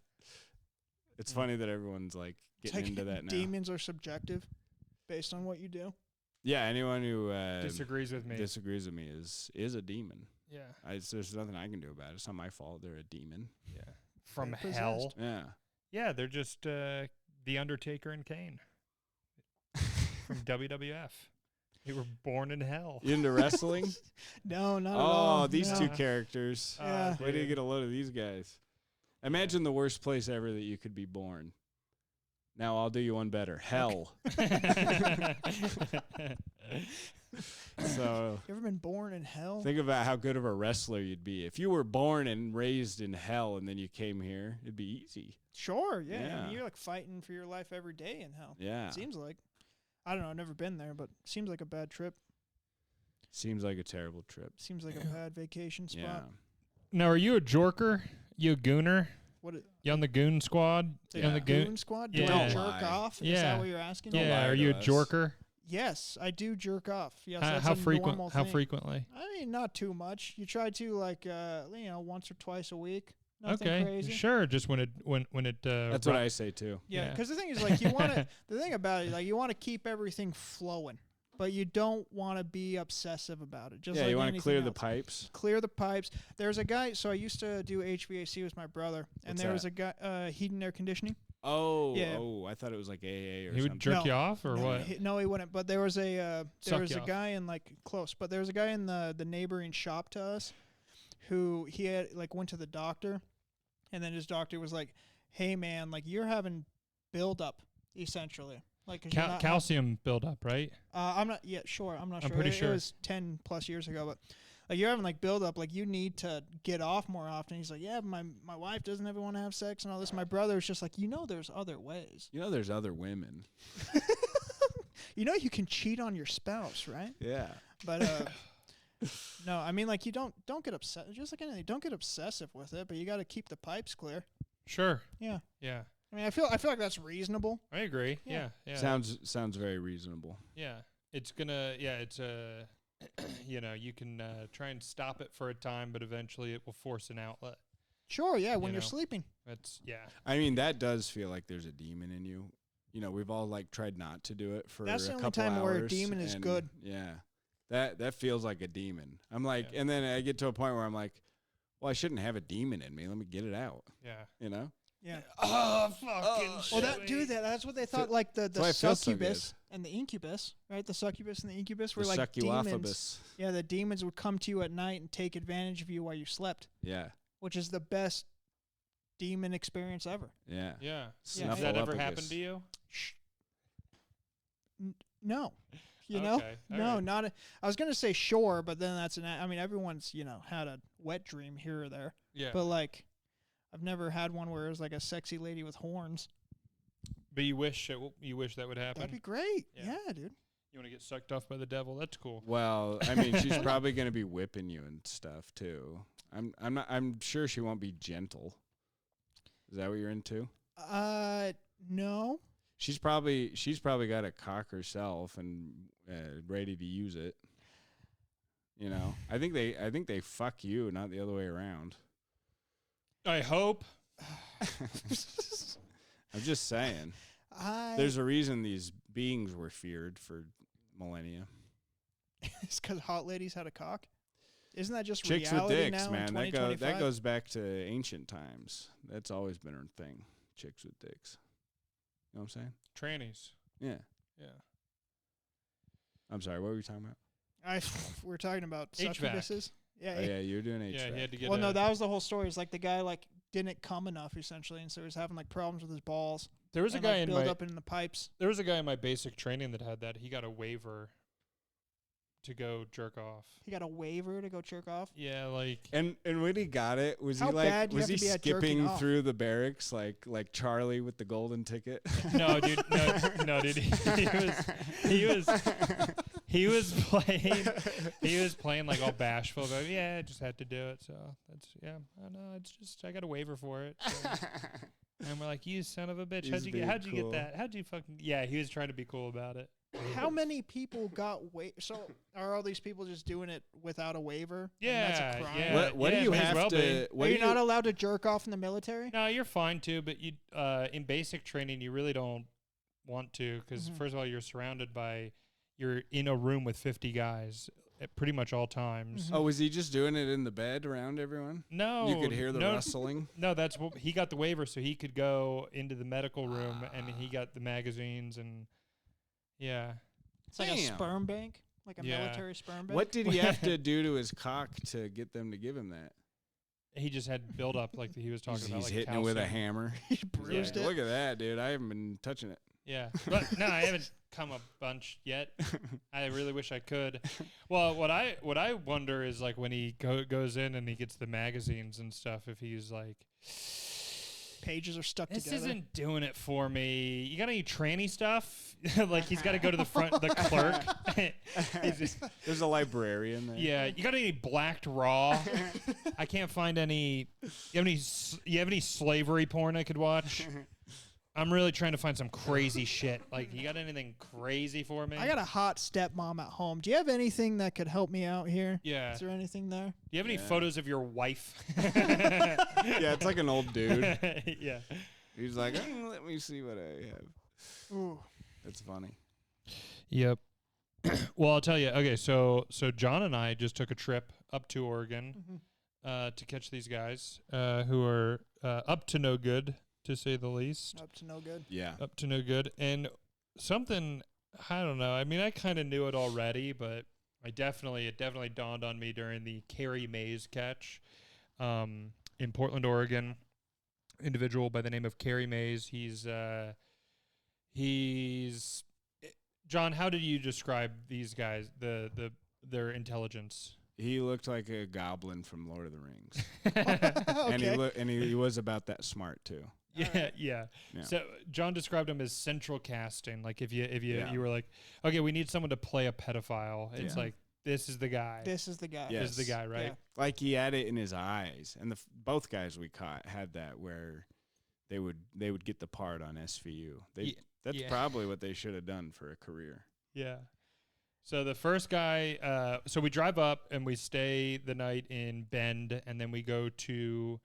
It's funny that everyone's like It's getting like into that now. demons are subjective, based on what you do. Yeah, anyone who Disagrees with me. disagrees with me is a demon. Yeah. There's nothing I can do about it. It's not my fault. They're a demon. Yeah. From They're hell. Yeah. Yeah, they're just the Undertaker and Kane from WWF. They were born in hell. You into wrestling? No, not at all. Oh, these no. two characters. Yeah. Where do you get a load of these guys? Imagine the worst place ever that you could be born. Now I'll do you one better. Hell. So You ever been born in hell? think about how good of a wrestler you'd be. If you were born and raised in hell and then you came here, it'd be easy. Sure, yeah. I Yeah. mean, you're like fighting for your life every day in hell. Yeah. Seems like. I don't know. I've never been there, but seems like a bad trip. Seems like a terrible trip. Seems like a bad vacation spot. Yeah. Now, are you a jorker? You a gooner? What? You on the goon squad? The You on the goon squad? Do I Yeah. jerk Don't lie. off? Is Yeah. that what you're asking? Don't Yeah. lie Are to you a us. jorker? Yes, I do jerk off. Yes, How, that's how a frequent? normal How thing. frequently? I mean, not too much. You try to like, once or twice a week. Nothing Okay, crazy. sure. Just when it That's what I say too. Yeah, Yeah. because the thing is, like, you want to. The thing about it, like, you want to keep everything flowing, but you don't want to be obsessive about it. Just Yeah, like you want to anything clear the else. pipes. Clear the pipes. There's a guy. So I used to do HVAC with my brother, and What's there was that? a guy, heat and air conditioning. Oh, Yeah. I thought it was like AA or he something. would jerk No. you off or no, what? No, he wouldn't. But there was a Suck you off. guy in like close, but there was a guy in the neighboring shop to us, who he had like went to the doctor, and then his doctor was like, "Hey man, like you're having buildup essentially, like 'cause you're not Calcium buildup, right? I'm not yet sure. I'm not I'm sure. pretty It sure. was 10 plus years ago, but like you're having like buildup. Like you need to get off more often. He's like, yeah, my wife doesn't ever want to have sex and all this. My brother's just like, there's other ways. You know, there's other women. You can cheat on your spouse, right? Yeah. But no, I mean like you don't get upset. Just like anything, don't get obsessive with it. But you got to keep the pipes clear. Sure. Yeah. Yeah. I mean, I feel like that's reasonable. I agree. Yeah. Yeah. Yeah. Sounds very reasonable. Yeah. It's gonna. Yeah. It's a. You can try and stop it for a time, but eventually it will force an outlet. Sure. Yeah. When You you're know. sleeping. That's yeah. I mean, that does feel like there's a demon in you. You know, we've all like tried not to do it for That's a the only couple time hours. where a demon is and good. Yeah. That feels like a demon. I'm like, Yeah. and then I get to a point where I'm like, well, I shouldn't have a demon in me. Let me get it out. Yeah. You know? Yeah. Oh fucking Well, that's what they thought. Like the why it feels so succubus and the incubus, right? The succubus and the incubus The were like demons. succuophobus. Yeah, the demons would come to you at night and take advantage of you while you slept, Yeah. which is the best demon experience ever. Yeah. Yeah. Yeah. Has that ever Snuffleupagus. happened to you? No, know, Okay, all no, right. not. I was gonna say sure, but then that's I mean, everyone's had a wet dream here or there, Yeah. but like, I've never had one where it was like a sexy lady with horns. But you wish that would happen. That'd be great. Yeah. Yeah, dude. You want to get sucked off by the devil? That's cool. Well, I mean, she's probably gonna be whipping you and stuff too. I'm sure she won't be gentle. Is that what you're into? No. She's probably got a cock herself and ready to use it. You know, I think they fuck you, not the other way around. I hope. I'm just saying. There's a reason these beings were feared for millennia. It's because hot ladies had a cock. Isn't that just Chicks with reality dicks, now man? in That 2025? goes back to ancient times. That's always been a thing. Chicks with dicks. You know what I'm saying? Trannies. Yeah. Yeah. I'm sorry. What were we talking about? We're talking about HVAC. succubuses. Yeah, Oh, yeah, you're doing HVAC. Yeah, he had to get. well, no, that was the whole story. It's like the guy like didn't come enough essentially, and so he was having like problems with his balls. There was a and, guy like, in build my up in the pipes. there was a guy in my basic training that had that. He got a waiver to go jerk off. He got a waiver to go jerk off. Yeah, like And when he got it, was How he like bad do you was have he to be at jerking skipping off? through the barracks like Charlie with the golden ticket? no, dude, no, dude. He was playing like all bashful, but yeah, I just had to do it. So that's I know it's just I got a waiver for it. So. And we're like, you son of a bitch, how'd you get that? How'd you fucking he was trying to be cool about it. How many people got So are all these people just doing it without a waiver? Yeah, and that's a crime? yeah. What do you may as have well to? be. What Are do you not allowed to jerk off in the military? No, you're fine too, but you in basic training you really don't want to because first of all you're in a room with 50 guys at pretty much all times. Oh, was he just doing it in the bed around everyone? No, You could hear the rustling. No, that's what he got the waiver, so he could go into the medical room and he got the magazines and yeah. It's like a sperm bank, like a military sperm bank. What did he have to do to his cock to get them to give him that? He just had build up like he was talking about. He's Like hitting it with a calcium. hammer. He bruised it. Look at that, dude. I haven't been touching it. Yeah, but no, I haven't come a bunch yet. I really wish I could. Well, what I wonder is like when he goes in and he gets the magazines and stuff, if he's like, Pages are stuck this together. isn't doing it for me. You got any tranny stuff? Like he's got to go to the front, the clerk. There's a librarian there. Yeah, you got any blacked raw? I can't find any. You have any slavery porn I could watch? I'm really trying to find some crazy shit. Like, you got anything crazy for me? I got a hot stepmom at home. Do you have anything that could help me out here? Yeah. Is there anything there? Do you have any photos of your wife? Yeah, it's like an old dude. Yeah. He's like, let me see what I have. Ooh. That's funny. Yep. Well, I'll tell you. Okay, so John and I just took a trip up to Oregon to catch these guys who are up to no good, to say the least. Up to no good. Yeah. Up to no good. And something, I don't know. I mean, I kind of knew it already, but it definitely dawned on me during the Carrie Mays catch in Portland, Oregon. Individual by the name of Carrie Mays. He's John, how did you describe these guys, their intelligence? He looked like a goblin from Lord of the Rings. And he was about that smart too. Yeah, yeah. So John described him as central casting. Like if you were like, okay, we need someone to play a pedophile. It's like this is the guy. This is the guy. Yes. This is the guy, right? Yeah. Like he had it in his eyes, and both guys we caught had that where they would get the part on SVU. That's probably what they should have done for a career. Yeah. So the first guy, so we drive up and we stay the night in Bend, and then we go to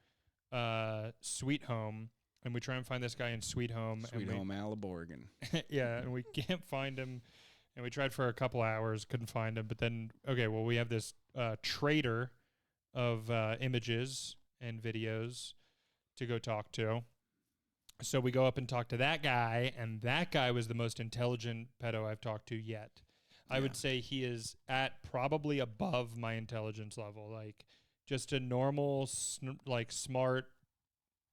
Sweet Home, and we try and find this guy in Sweet Home. Sweet Home, Aliborgan. Yeah, and we can't find him, and we tried for a couple hours, couldn't find him. But then, okay, well, we have this trader of images and videos to go talk to. So we go up and talk to that guy, and that guy was the most intelligent pedo I've talked to yet. I would say he is at probably above my intelligence level, like just a normal, smart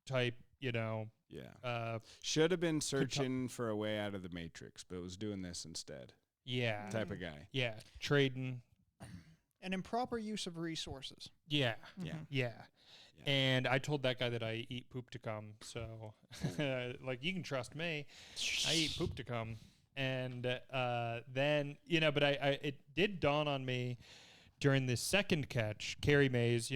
type, Yeah. Should have been searching for a way out of the Matrix, but was doing this instead. Yeah. Type of guy. Yeah. Trading. An improper use of resources. Yeah. Yeah. Yeah. And I told that guy that I eat poop to come. So, like, you can trust me. I eat poop to come. And then, but it did dawn on me during the second catch, Carrie Mays,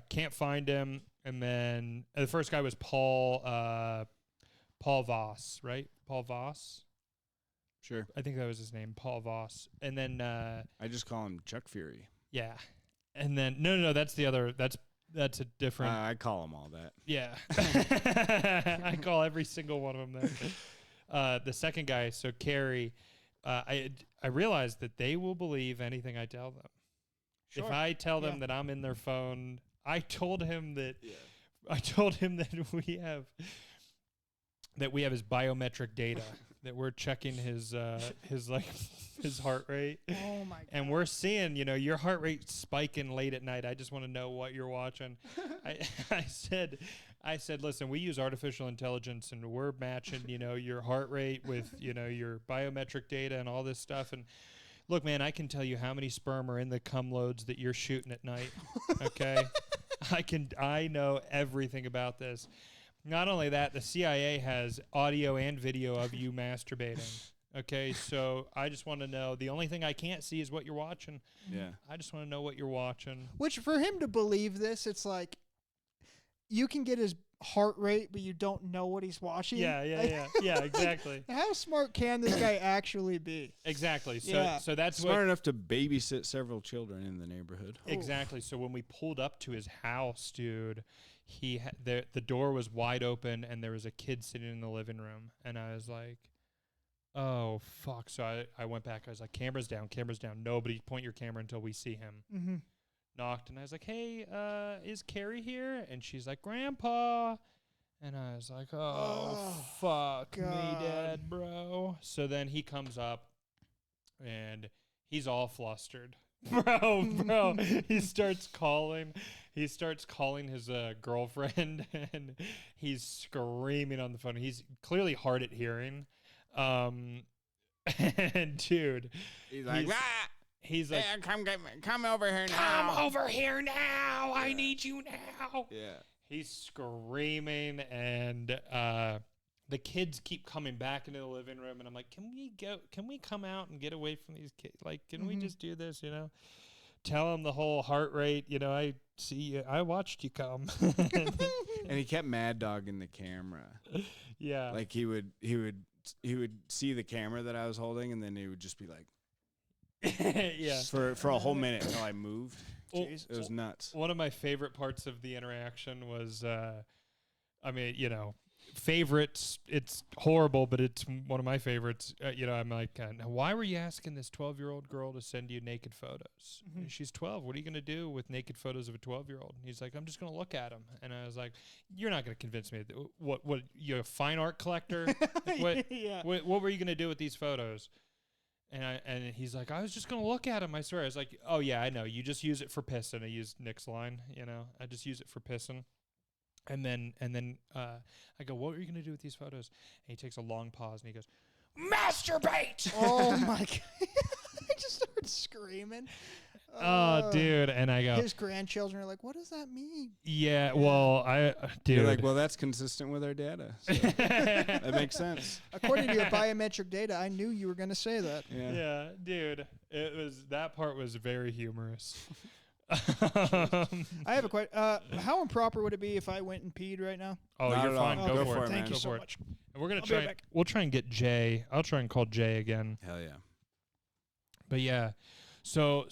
can't find him. And then the first guy was Paul Voss, right? Paul Voss? Sure. I think that was his name, Paul Voss. And then... I just call him Chuck Fury. Yeah. And then no, that's the other. That's a different. I call them all that. Yeah. I call every single one of them that. The second guy, so Carrie, I realized that they will believe anything I tell them. Sure. If I tell them that I'm in their phone, I told him that we have his biometric data, that we're checking his heart rate. Oh my god. And we're seeing, your heart rate spiking late at night. I just want to know what you're watching. I said, listen, we use artificial intelligence and we're matching, your heart rate with, your biometric data and all this stuff. And look, man, I can tell you how many sperm are in the cum loads that you're shooting at night. Okay. I know everything about this. Not only that, the CIA has audio and video of you masturbating. Okay, so I just want to know. The only thing I can't see is what you're watching. Yeah. I just want to know what you're watching. Which, for him to believe this, it's like you can get his heart rate, but you don't know what he's watching. Yeah, exactly. How smart can this guy actually be? Exactly. So, Yeah. so that's Smart what. enough to babysit several children in the neighborhood. Exactly. So when we pulled up to his house, dude, the door was wide open and there was a kid sitting in the living room, and I was like, oh fuck. So I went back. I was like, cameras down. Nobody point your camera until we see him. Mm-hmm. Knocked, and I was like, hey, is Carrie here? And she's like, Grandpa. And I was like, oh fuck God. me, Dad, bro. So then he comes up and he's all flustered. Bro, he starts calling his girlfriend, and he's screaming on the phone. He's clearly hard at hearing. And dude, He's like, he's like, come over here now. come over here now. I need you now. Yeah. He's screaming, and the kids keep coming back into the living room, and I'm like, can we come out and get away from these kids? Like, can we just do this, Tell them the whole heart rate, I see you, I watched you come. And he kept mad dogging the camera. Yeah. Like he would see the camera that I was holding, and then he would just be like, yeah. For a whole minute until I moved. Well, It was nuts. One of my favorite parts of the interaction was, favorites. It's horrible, but it's one of my favorites. I'm like, now why were you asking this 12-year-old girl to send you naked photos? Mm-hmm. She's 12. What are you going to do with naked photos of a 12-year-old? He's like, I'm just going to look at them. And I was like, you're not going to convince me. What, you're a fine art collector? Like, Yeah. what were you going to do with these photos? And he's like, I was just going to look at him, I swear. I was like, oh, yeah, I know. You just use it for pissing. I used Nick's line, I just use it for pissing. And then I go, what are you going to do with these photos? And he takes a long pause, and he goes, masturbate! Oh, my God. I just started screaming. Oh, dude. And I go, His grandchildren are like, what does that mean? yeah, well, dude. You're like, well, that's consistent with our data. So that makes sense. According to your biometric data, I knew you were going to say that. Yeah, dude. That part was very humorous. I have a question. How improper would it be if I went and peed right now? Oh, Not you're at all. fine. Go Go for for it, it. Thank man. you Go so for it. much. And we're gonna I'll be right try. back. We'll try and get Jay. I'll try and call Jay again. Hell yeah. But yeah, so,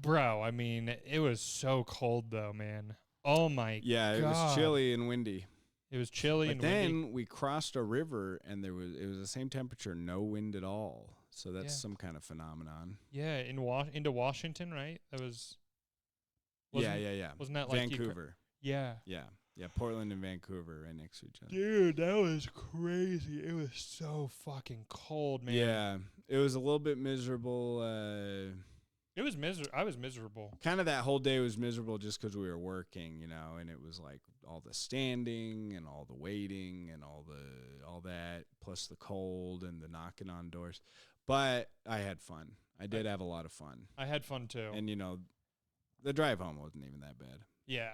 bro. I mean, it was so cold though, man. Oh my. Yeah, it God. was chilly and windy. It was chilly But and then windy. we crossed a river, and it was the same temperature, no wind at all. So that's Yeah. some kind of phenomenon. Yeah, into Washington, right? That was. Yeah. Wasn't that like Vancouver? Yeah. Yeah. Portland and Vancouver right next to each other. Dude, that was crazy. It was so fucking cold, man. Yeah, it was a little bit miserable. It was I was miserable. Kind of that whole day was miserable just because we were working, and it was like all the standing and all the waiting and all that, plus the cold and the knocking on doors. But I had fun. I did have a lot of fun. I had fun too. And the drive home wasn't even that bad. Yeah.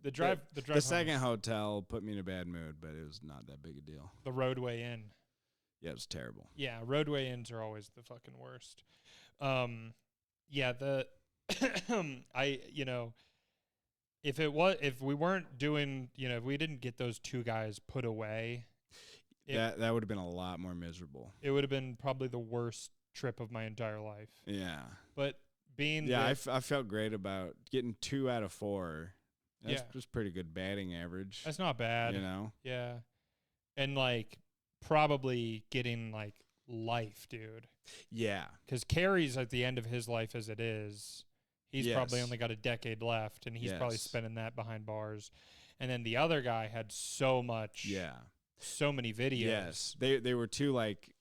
The drive The home second was- hotel put me in a bad mood, but it was not that big a deal. The roadway in. Yeah, it was terrible. Yeah, roadway inns are always the fucking worst. Yeah, if we weren't doing, if we didn't get those two guys put away, That would have been a lot more miserable. it would have been probably the worst trip of my entire life. Yeah. But being Yeah, the, I felt great about getting 2 out of 4. That's Yeah. just pretty good batting average. that's not bad. You know? Yeah. And like probably getting like life, dude. Yeah. Because Carey's at the end of his life as it is. He's probably Yes. only got a decade left, and he's probably Yes. spending that behind bars. And then the other guy had so much, Yeah. so many videos. Yes. They were 2, like,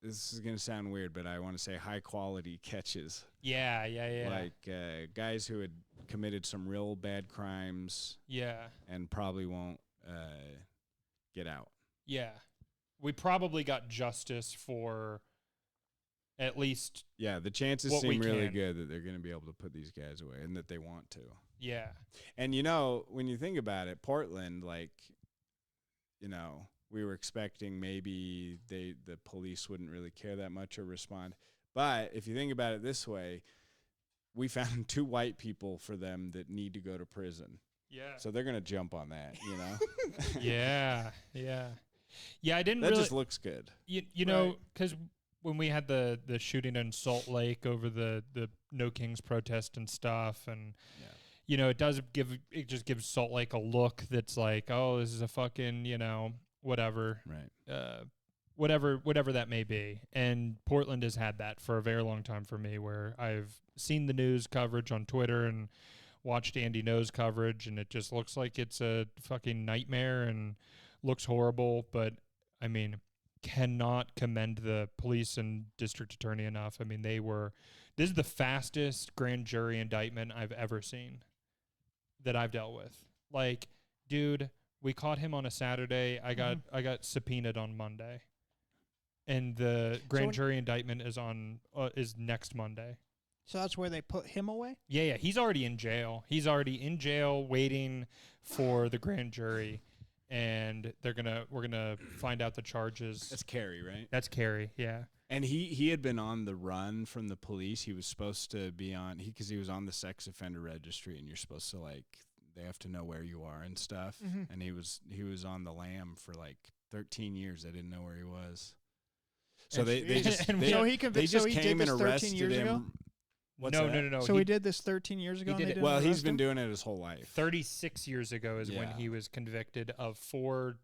this is going to sound weird, but I want to say high quality catches. Yeah, yeah, yeah. Like guys who had committed some real bad crimes Yeah, and probably won't get out. yeah. We probably got justice for at least, Yeah, the chances What we seem really can. good that they're going to be able to put these guys away and that they want to. yeah. And, you know, when you think about it, Portland, like, you know, we were expecting maybe the police wouldn't really care that much or respond. But if you think about it this way, we found 2 white people for them that need to go to prison. Yeah. So they're going to jump on that, you know? Yeah, yeah. Yeah, I didn't That really, just looks good. you know, because when we had the shooting in Salt Lake over the No Kings protest and stuff, and Yeah. you know, it just gives Salt Lake a look that's like, oh, this is a fucking, you know, whatever, Right. whatever that may be. And Portland has had that for a very long time for me, where I've seen the news coverage on Twitter and watched Andy No's coverage, and it just looks like it's a fucking nightmare and looks horrible. But I mean, cannot commend the police and district attorney enough. I mean, this is the fastest grand jury indictment I've ever seen that I've dealt with. Like, dude, we caught him on a Saturday. I got subpoenaed on Monday, and the grand jury indictment is next Monday. So that's where they put him away? Yeah, he's already in jail. He's already in jail waiting for the grand jury, and we're gonna find out the charges. That's Carey, right? That's Carey, yeah. And he had been on the run from the police. He was supposed to be on because he was on the sex offender registry, and you're supposed to, like, they have to know where you are and stuff. Mhm. And he was on the lam for like 13 years. I didn't know where he was. So And they just and they, So he they convinced. just So he came did and this 13 arrested years him. ago. What's No. that? So he did this 13 years ago. he and did they it- didn't Well, he's arrest been him? doing it his whole life. 36 years ago is when Yeah. he was convicted of four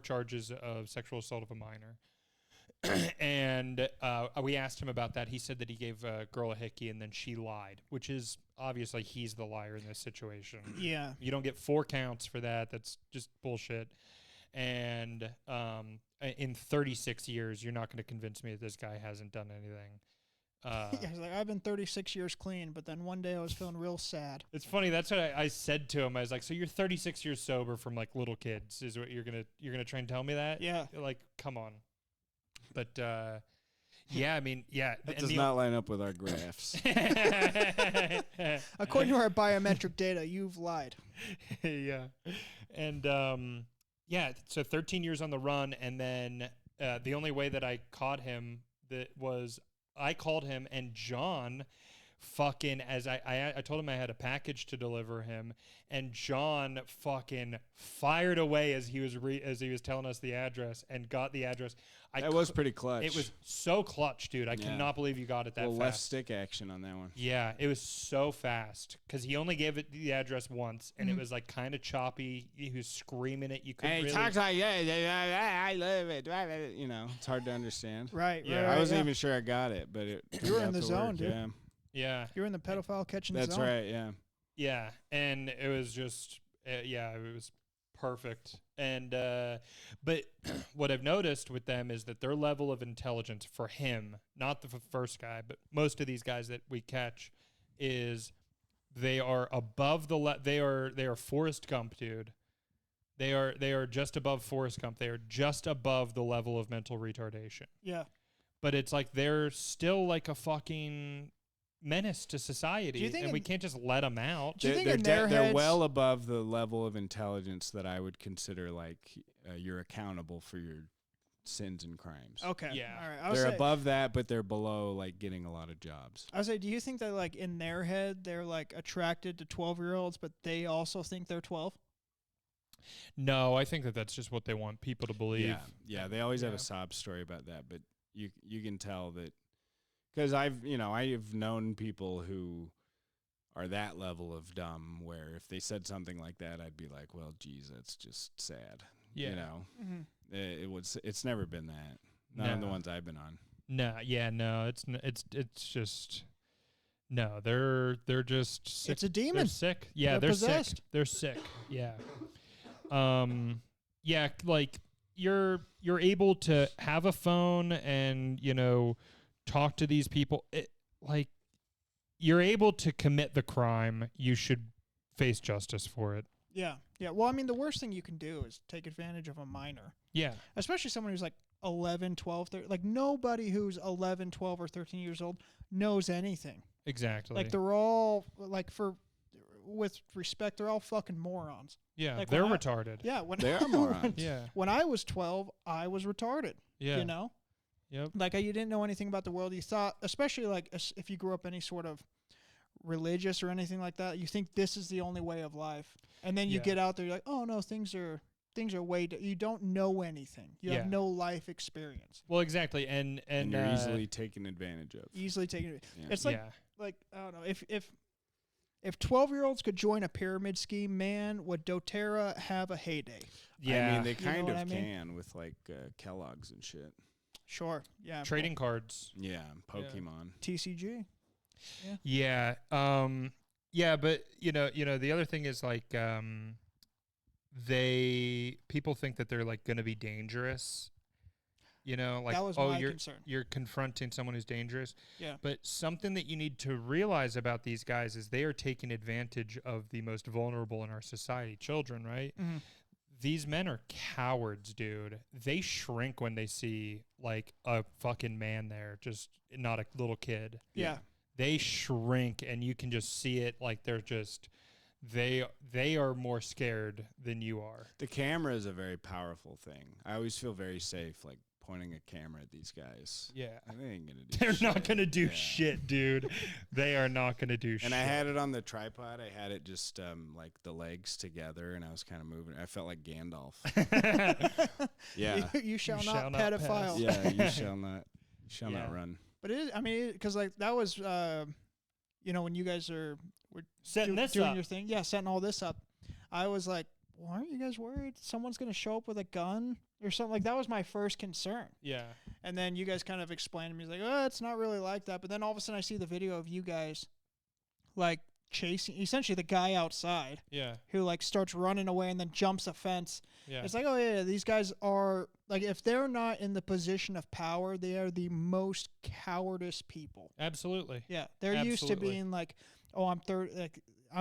charges of sexual assault of a minor. And we asked him about that. He said that he gave a girl a hickey and then she lied, which is obviously he's the liar in this situation. Yeah. You don't get 4 counts for that. That's just bullshit. And in 36 years, you're not going to convince me that this guy hasn't done anything. Yeah, he's like, I've been 36 years clean, but then one day I was feeling real sad. It's funny. That's what I said to him. I was like, "So you're 36 years sober from like little kids? Is what you're gonna try and tell me that?" Yeah. Like, come on. But yeah, I mean, yeah. That and does the- not line up with our graphs. According to our biometric data, you've lied. Yeah, and yeah. So 13 years on the run, and then the only way that I caught him was I called him, and John fucking, as I told him I had a package to deliver him, and John fucking fired away as he was telling us the address and got the address. That was pretty clutch. It was so clutch, dude. I Yeah. cannot believe you got it that well, fast. left stick action on that one. Yeah, it was so fast because he only gave it the address once, and it was like kind of choppy. He was screaming it. You couldn't Hey, really. talks like I love it. You know, it's hard to understand. Right. Yeah. Right, I wasn't yeah. even sure I got it, but it. You were got in the to zone, work, dude. Yeah, Yeah, You're in the pedophile catching that's zone. right. Yeah. yeah, and it was just yeah, it was perfect. And but what I've noticed with them is that their level of intelligence for him, not the first guy, but most of these guys that we catch, is they are above they are Forrest Gump, dude. They are just above Forrest Gump. They are just above the level of mental retardation. Yeah. But it's like they're still like a fucking menace to society, think and we in- can't just let them out. Do you think they're, in their they're heads- well above the level of intelligence that I would consider like you're accountable for your sins and crimes. Okay. Yeah. All right. I was They're say, above that, but they're below like getting a lot of jobs. I was say, do you think that like in their head they're like attracted to 12-year-olds, but they also think they're 12? No, I think that that's just what they want people to believe. Yeah, they always have Yeah. a sob story about that, but you can tell that Because I've known people who are that level of dumb where if they said something like that, I'd be like, well, geez, that's just sad. Yeah. You know, Mm-hmm. it's never been that. None of the No. ones I've been on. No, yeah, no, it's just no. They're just sick. It's a demon. They're sick. Yeah, They're they're sick. possessed. They're sick. Yeah. Yeah, like you're able to have a phone and talk to these people. Like you're able to commit the crime. You should face justice for it. Yeah. Yeah. Well, I mean, the worst thing you can do is take advantage of a minor, Yeah. especially someone who's like 11, 12, 13. Like nobody who's 11, 12, or 13 years old knows anything. Exactly. Like they're all like, with respect, they're all fucking morons. yeah, like they're when I- retarded. Yeah. When They are morons. Yeah. when I was 12, I was retarded. Yeah. You know, Yep. like you didn't know anything about the world. You thought, especially like if you grew up any sort of religious or anything like that, you think this is the only way of life, and then you Yeah. get out there, you're like, oh no, things are way. You don't know anything. You Yeah. have no life experience. Well, exactly, and And you're easily taken advantage of. Easily taken. Yeah. It's like yeah. I don't know if 12-year-olds could join a pyramid scheme, man, would doTERRA have a heyday? Yeah. I mean, they You know kind what of I mean? can with like Kellogg's and shit. Sure. Yeah. Trading cards. Yeah, Pokemon. TCG. Yeah. Yeah, but the other thing is like people think that they're like going to be dangerous. Like That was oh, my you're concern. you're confronting someone who's dangerous. Yeah. But something that you need to realize about these guys is they are taking advantage of the most vulnerable in our society, children, right? Mm-hmm. These men are cowards, dude. They shrink when they see like a fucking man there, just not a little kid. Yeah. They shrink, and you can just see it. Like they're just they are more scared than you are. The camera is a very powerful thing. I always feel very safe, like pointing a camera at these guys. Yeah. They ain't gonna do. They're not shit. gonna do Yeah. shit, dude. They are not gonna do shit. And I had it on the tripod. I had it just like the legs together, and I was kind of moving. I felt like Gandalf. Yeah. You shall You not shall not pedophile. pass. Yeah. You shall not. Shall Yeah. not run. But it is, I mean, because like that was, when you guys were setting this doing up. your thing, setting all this up, I was like, well, aren't you guys worried someone's gonna show up with a gun or something? Like that was my first concern. Yeah. And then you guys kind of explained to me, like, oh, it's not really like that. But then all of a sudden I see the video of you guys like chasing essentially the guy outside Yeah. who like starts running away and then jumps a fence. Yeah. It's like, oh yeah, these guys are like, if they're not in the position of power, they are the most cowardice people. Absolutely. Yeah, they're used to Absolutely. being like, oh, I'm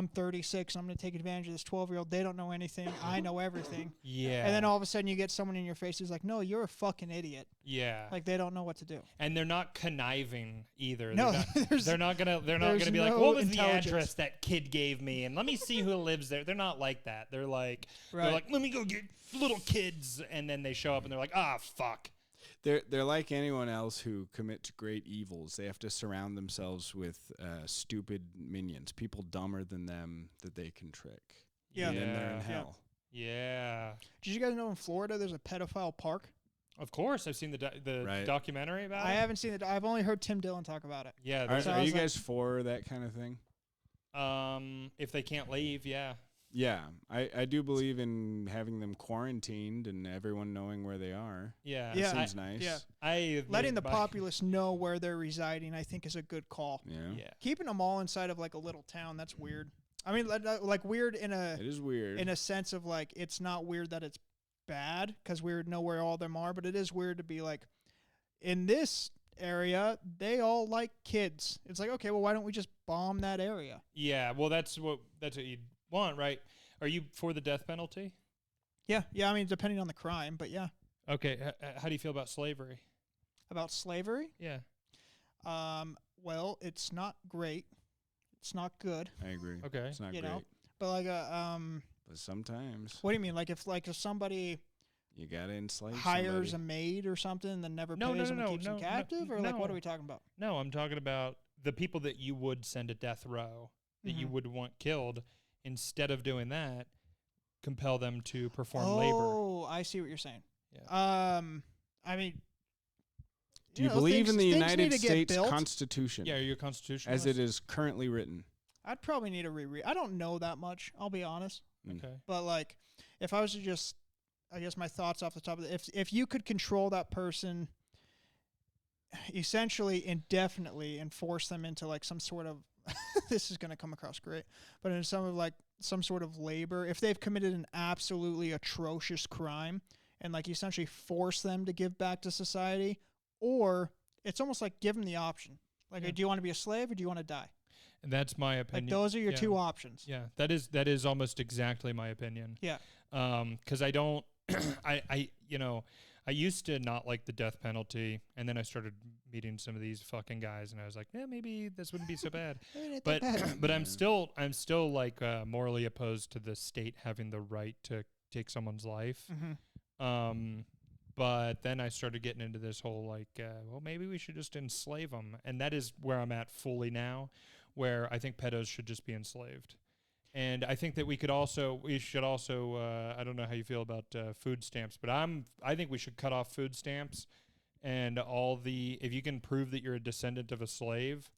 36. I'm going to take advantage of this 12-year-old. They don't know anything. I know everything. Yeah. And then all of a sudden you get someone in your face who's like, no, you're a fucking idiot. Yeah. Like they don't know what to do. And they're not conniving either. No, they're not gonna there's be like, no what was the intelligence. address that kid gave me, and let me see who lives there. They're not like that. They're like Right. let me go get little kids, and then they show up and they're like, ah, fuck. They're like anyone else who commits great evils. They have to surround themselves with stupid minions, people dumber than them that they can trick. Yeah. And then they're in Yeah. hell. Yeah. Did you guys know in Florida there's a pedophile park? Of course, I've seen the Right. documentary about I it. haven't seen it. I've only heard Tim Dillon talk about it. Yeah. Are, there's So are I you was like- guys for that kind of thing? if they can't leave, yeah. Yeah, I do believe in having them quarantined and everyone knowing where they are. Yeah. Yeah. Seems nice. yeah. I Letting the live by- populace know where they're residing, I think, is a good call. Yeah. Yeah. Keeping them all inside of like a little town, that's weird. I mean, like weird in It is weird. a sense of like, it's not weird that it's bad because we know where all of them are, but it is weird to be like, in this area, they all like kids. It's like, okay, well, why don't we just bomb that area? Yeah. Well, that's what you'd want, right? Are you for the death penalty? Yeah, I mean, depending on the crime, but yeah. Okay. How do you feel about slavery? About slavery, Yeah. well, it's not great. It's not good. I agree. Okay. It's not You great. know? But like But sometimes what do you mean? Like if somebody you gotta enslave hires a somebody. maid or something and then never No, pays no, them no, and keeps no, them no, captive, or like what no. are we talking about? No, I'm talking about the people that you would send to death row, that you Mhm. would want killed. Instead of doing that, compel them to perform labor. Oh, I see what you're saying. Yeah. I mean, Do you believe in the things United need to get States built. Constitution Yeah, your constitution as it is currently written? I'd probably need to reread. I don't know that much. I'll be honest. Okay. But like, if I was to just, I guess my thoughts off the top of it, if you could control that person, essentially indefinitely, and force them into like some sort of, this is going to come across great, but in some sort of labor, if they've committed an absolutely atrocious crime, and like essentially force them to give back to society, or it's almost like give them the option. Like, do you want to be a slave or do you want to die? And that's my opinion. Like, those are your two options. Yeah, that is almost exactly my opinion. Yeah. Because I don't, I used to not like the death penalty, and then I started meeting some of these fucking guys, and I was like, yeah, maybe this wouldn't be so bad. But I'm still like morally opposed to the state having the right to take someone's life. Mm-hmm. But then I started getting into this whole like, well, maybe we should just enslave them, and that is where I'm at fully now, where I think pedos should just be enslaved. And I think that we should also, I don't know how you feel about food stamps, but I think we should cut off food stamps and if you can prove that you're a descendant of a slave,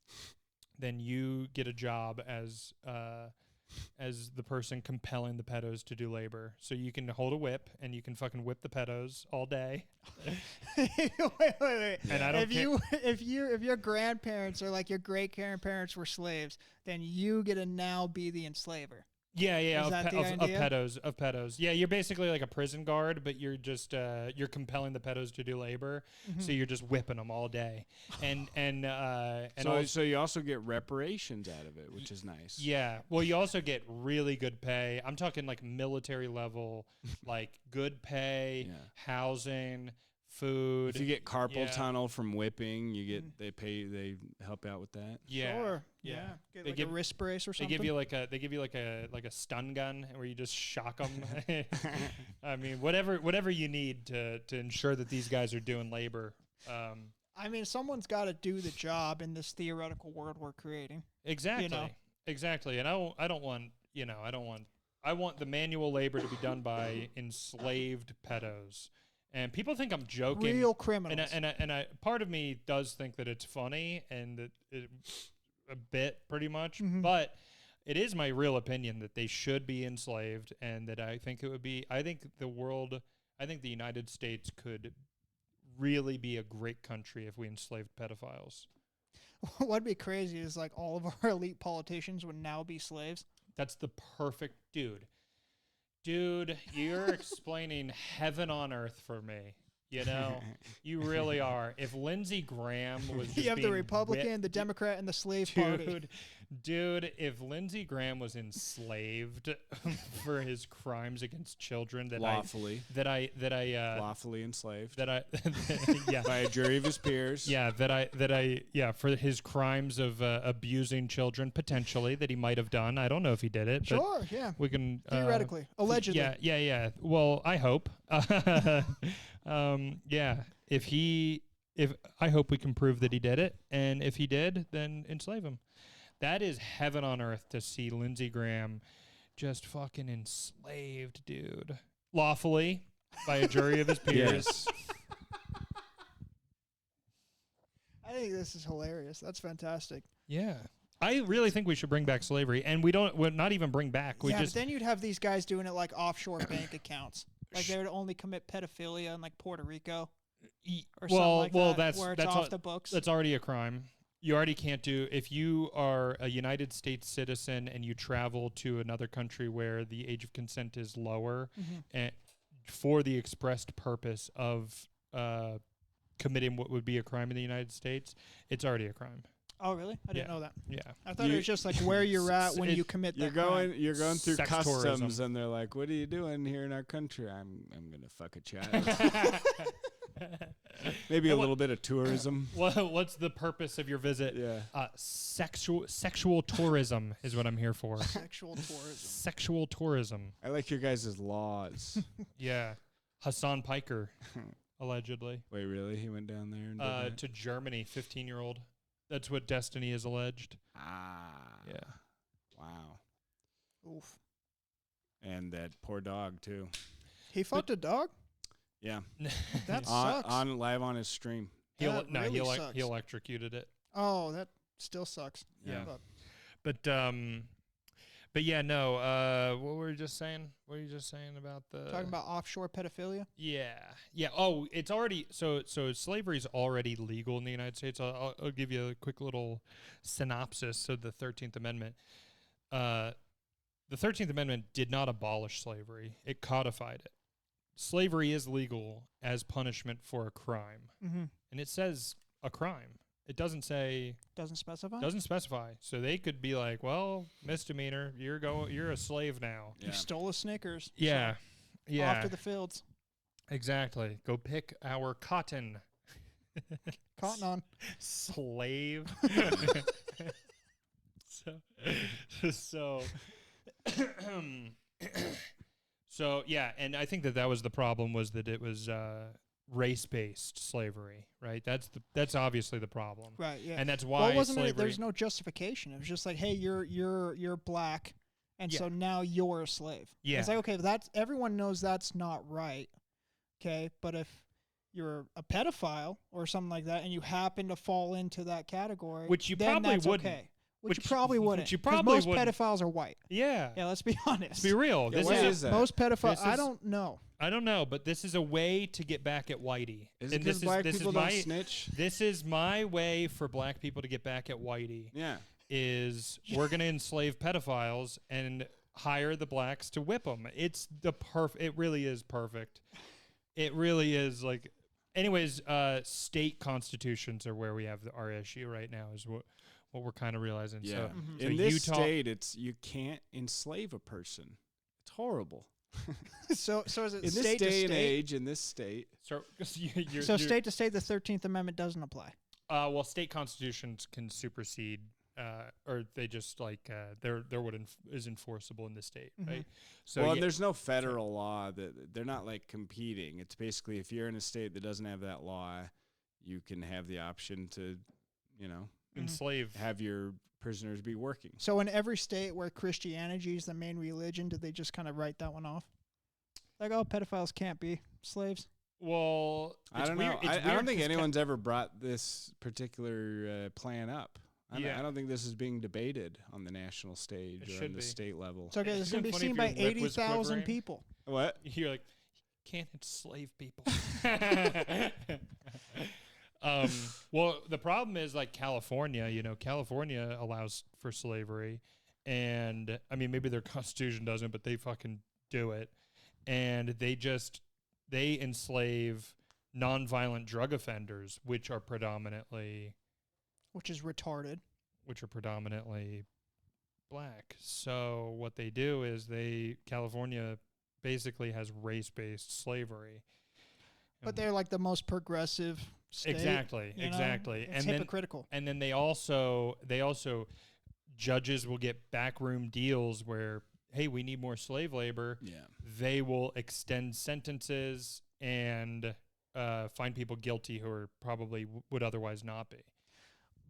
then you get a job as the person compelling the pedos to do labor. So you can hold a whip and you can fucking whip the pedos all day. wait. And I don't if your grandparents or like your great grandparents were slaves, then you get to now be the enslaver. Yeah, Is that the idea? Of pedos. Yeah, you're basically like a prison guard, but you're just you're compelling the pedos to do labor, so you're just whipping them all day, So you also get reparations out of it, which is nice. Yeah, well, you also get really good pay. I'm talking like military level, like good pay, housing, food. If you get carpal tunnel from whipping, you get they help out with that. Yeah. Sure. Yeah. Get like a wrist brace or something. They give you like a stun gun where you just shock them. I mean, whatever you need to ensure that these guys are doing labor. I mean, someone's got to do the job in this theoretical world we're creating. Exactly. You know? Exactly. And I want the manual labor to be done by enslaved pedos. And people think I'm joking. Real criminals. And I part of me does think that it's funny and that a bit pretty much, but it is my real opinion that they should be enslaved, and that I think the United States could really be a great country if we enslaved pedophiles. What'd be crazy is like all of our elite politicians would now be slaves. That's the perfect dude. Dude, you're explaining heaven on earth for me. You know, you really are. If Lindsey Graham was just you have the being Republican, the Democrat, and the slave party. Dude, if Lindsey Graham was enslaved for his crimes against children lawfully enslaved by a jury of his peers. For his crimes of abusing children potentially that he might have done. I don't know if he did it. Sure, but yeah. We can theoretically, allegedly. Yeah. Well, I hope. If I hope we can prove that he did it, and if he did, then enslave him. That is heaven on earth to see Lindsey Graham just fucking enslaved, dude. Lawfully by a jury of his peers. Yes. I think this is hilarious. That's fantastic. Yeah. I really think we should bring back slavery, and we'll not even bring back. But then you'd have these guys doing it like offshore bank accounts. Like they would only commit pedophilia in like Puerto Rico or something like that, where it's off the books. That's already a crime. You already can't do, if you are a United States citizen and you travel to another country where the age of consent is lower, and for the expressed purpose of committing what would be a crime in the United States, it's already a crime. Oh, really? I didn't know that. Yeah. I thought it was just like where you're at when you commit that crime. You're going through Sex customs, tourism. and they're like, "What are you doing here in our country?" I'm gonna fuck a child. Maybe a little bit of tourism. What's the purpose of your visit? Yeah. Sexual tourism is what I'm here for. Sexual tourism. Sexual tourism. I like your guys' laws. Yeah. Hassan Piker, allegedly. Wait, really? He went down there and did that? To Germany, 15-year-old. That's what Destiny has alleged. Yeah. Wow. Oof. And that poor dog too. He fucked a dog? Yeah. That sucks. On live on his stream. That really he sucks. electrocuted it. Oh, that still sucks. Yeah. But yeah, no. What were you just saying? What were you just saying about the Talking about offshore pedophilia. Yeah. Oh, it's already so slavery is already legal in the United States. I'll give you a quick little synopsis of the 13th Amendment. The 13th Amendment did not abolish slavery; it codified it. Slavery is legal as punishment for a crime, and it says a crime. It doesn't say. Doesn't specify. Doesn't specify. So they could be like, well, misdemeanor. You're a slave now. You stole a Snickers. Yeah. So Yeah. off to the fields. Exactly. Go pick our cotton. Cotton on. Slave. So yeah, and I think that was the problem, was that it was race-based slavery, right? That's obviously the problem. Right. Yeah. And that's why well, wasn't slavery. it? There's no justification. It was just like, hey, you're black, and Yeah. so now you're a slave. Yeah. It's like, okay, that's everyone knows that's not right. Okay, but if you're a pedophile or something like that, and you happen to fall into that category, Which you then probably that's wouldn't. Okay. Which you probably wouldn't. Which you 'cause probably most wouldn't. pedophiles are white. Yeah. Yeah, let's be honest. Let's be real. Yeah, This what is is that? Most pedophiles. This I is- don't know. I don't know, but this is a way to get back at Whitey. Is it And because black this people is don't my snitch? this is my way for black people to get back at Whitey. Yeah. Is we're gonna enslave pedophiles and hire the blacks to whip them. It's the It really is perfect. It really is. Like, anyways, state constitutions are where we have our issue right now. Is what we're kind of realizing. Yeah. So In this Utah, state, you can't enslave a person. It's horrible. So is it In this state to day and state? age, in this state, So So state to state, the 13th Amendment doesn't apply. well, state constitutions can supersede, or they just like they're what is enforceable in the state, right? So and there's no federal law that they're not like competing. It's basically, if you're in a state that doesn't have that law, you can have the option to, enslave. have your prisoners be working. So in every state where Christianity is the main religion, did they just kind of write that one off? Like, oh, pedophiles can't be slaves. Well, I it's don't weird. know. It's I weird don't think 'cause anyone's ever brought this particular plan up. Yeah. I don't think this is being debated on the national stage It or should on the be. state level. It's okay. This is Isn't going to it be funny seen if by your lip was 80,000 quivering? people. What? You're like, can't enslave people. Well, the problem is, like, California. California allows for slavery, and I mean, maybe their constitution doesn't, but they fucking do it, and they enslave nonviolent drug offenders, which are predominantly Which is retarded. black. So what they do is California basically has race-based slavery. But they're like the most progressive state. Exactly. you know? Exactly. It's hypocritical. And then they also judges will get backroom deals where, hey, we need more slave labor. Yeah. They will extend sentences and find people guilty who are probably would otherwise not be.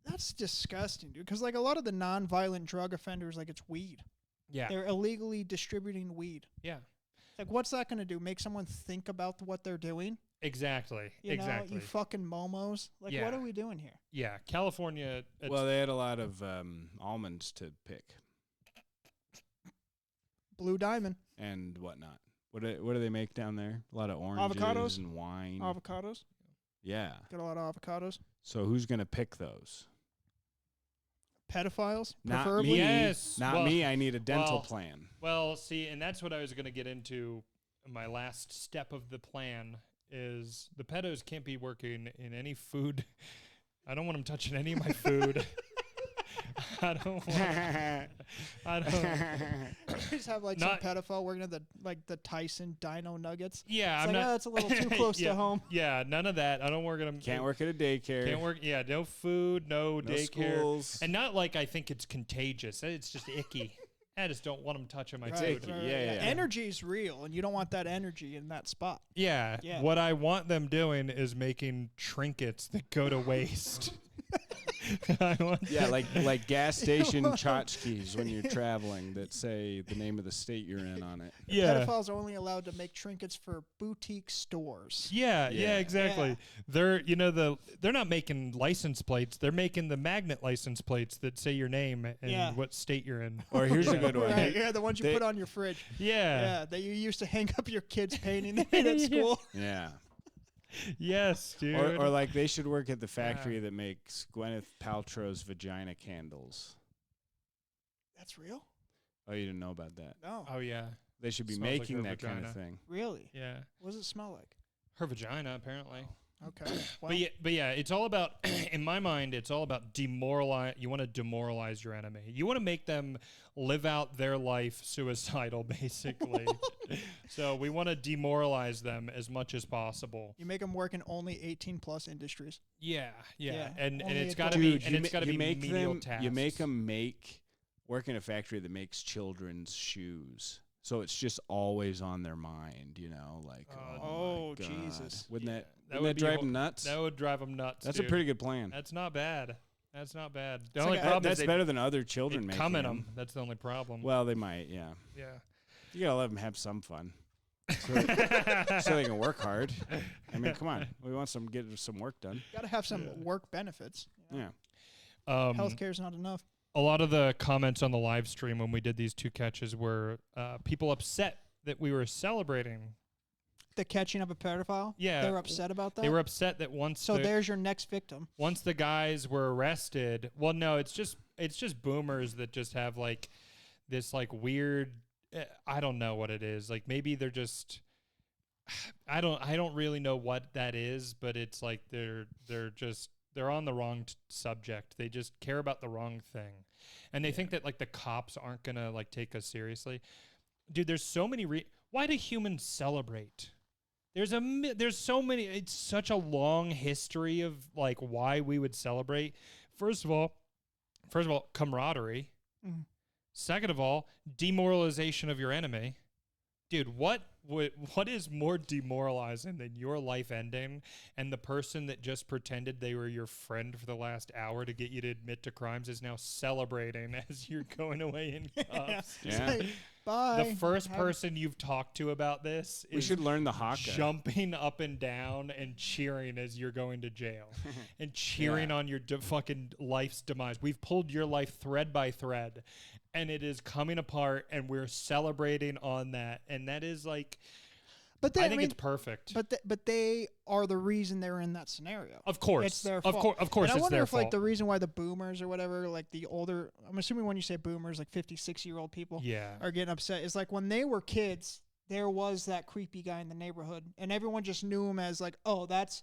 That's disgusting, dude. Because like a lot of the non-violent drug offenders, like it's weed. Yeah. They're illegally distributing weed. Yeah. Like, what's that going to do? Make someone think about what they're doing? Exactly. You exactly. know, you fucking momos. Like, Yeah. what are we doing here? Yeah. California. Well, they had a lot of almonds to pick Blue Diamond. and whatnot. What do they make down there? A lot of oranges Avocados? and wine. Avocados. Yeah. Got a lot of avocados. So who's gonna pick those? Pedophiles, Not preferably. me. Yes. Not Well- me. I need a dental well- plan. Well, see, and that's what I was going to get into. My last step of the plan is the pedos can't be working in any food. I don't want them touching any of my food. I don't Just have like Not- some pedophile working at the Tyson Dino Nuggets. Yeah, It's I'm like, not. oh, it's a little too close yeah, to home. Yeah, none of that. I don't work at them. Can't work at a daycare. Can't work. Yeah, no food, no No daycare, schools. and not like I think it's contagious. It's just icky. I just don't want them touching my It's food. icky. Yeah. Energy's real, and you don't want that energy in that spot. Yeah. Yeah. What I want them doing is making trinkets that go to waste. Yeah, like gas station tchotchkes when you're traveling that say the name of the state you're in on it. Yeah. Pedophiles are only allowed to make trinkets for boutique stores. Yeah, Yeah. exactly. Yeah. They're not making license plates. They're making the magnet license plates that say your name and what state you're in. Or here's a good one. Right, yeah, the ones you They- put on your fridge. Yeah. Yeah, that you used to hang up your kids' painting they made at school. Yeah. Yes, dude. Or like they should work at the factory that makes Gwyneth Paltrow's vagina candles. That's real? Oh, you didn't know about that? No. Oh yeah. They should be Smells like making her that kind of vagina. thing. Really? Yeah. What does it smell like? Her vagina, apparently. Okay. Well, But yeah, it's all about, in my mind, it's all about demoralize. You want to demoralize your enemy. You want to make them live out their life suicidal, basically. So we want to demoralize them as much as possible. you make them work in only 18+ industries. Yeah, Yeah, and only it's a got to couple- be, and it's got to be menial tasks. You make them work in a factory that makes children's shoes. So it's just always on their mind, like, Oh, my God. Jesus. Wouldn't Yeah, that would be drive a whole- them nuts? That would drive them nuts. That's dude. a pretty good plan. That's not bad. That's not bad. The It's only like a- problem That's is better than other children they'd making come in them. them. That's the only problem. Well, they might, yeah. yeah. You gotta let them have some fun, so they can work hard. I mean, come on, we want some get some work done. Got to have some work benefits. Yeah. Healthcare is not enough. A lot of the comments on the live stream when we did these 2 catches were people upset that we were celebrating. The catching of a pedophile? Yeah. They were upset about that? They were upset that once So there's your next victim. once the guys were arrested. Well, no, it's just boomers that just have like this like weird. I don't know what it is. Like maybe they're just. I don't really know what that is, but it's like they're on the wrong subject. They just care about the wrong thing, and they think that like the cops aren't gonna like take us seriously. Dude, there's so many. Why do humans celebrate? There's so many. It's such a long history of like why we would celebrate. First of all, camaraderie. Mhm. Second of all, demoralization of your enemy. Dude, what is more demoralizing than your life ending and the person that just pretended they were your friend for the last hour to get you to admit to crimes is now celebrating as you're going away in cuffs? It's Yeah. like, bye. The first Have- person you've talked to about this We is should learn the haka. jumping up and down and cheering as you're going to jail and cheering Yeah. on your fucking life's demise. We've pulled your life thread by thread and it is coming apart and we're celebrating on that. And that is like, But I think it's perfect. But they are the reason they're in that scenario. Of course. It's their Of fault. course And I it's wonder their if fault. like the reason why the boomers or whatever, like the older, I'm assuming when you say boomers, like 50, 60-year-old people Yeah. are getting upset is like when they were kids, there was that creepy guy in the neighborhood and everyone just knew him as like, oh, that's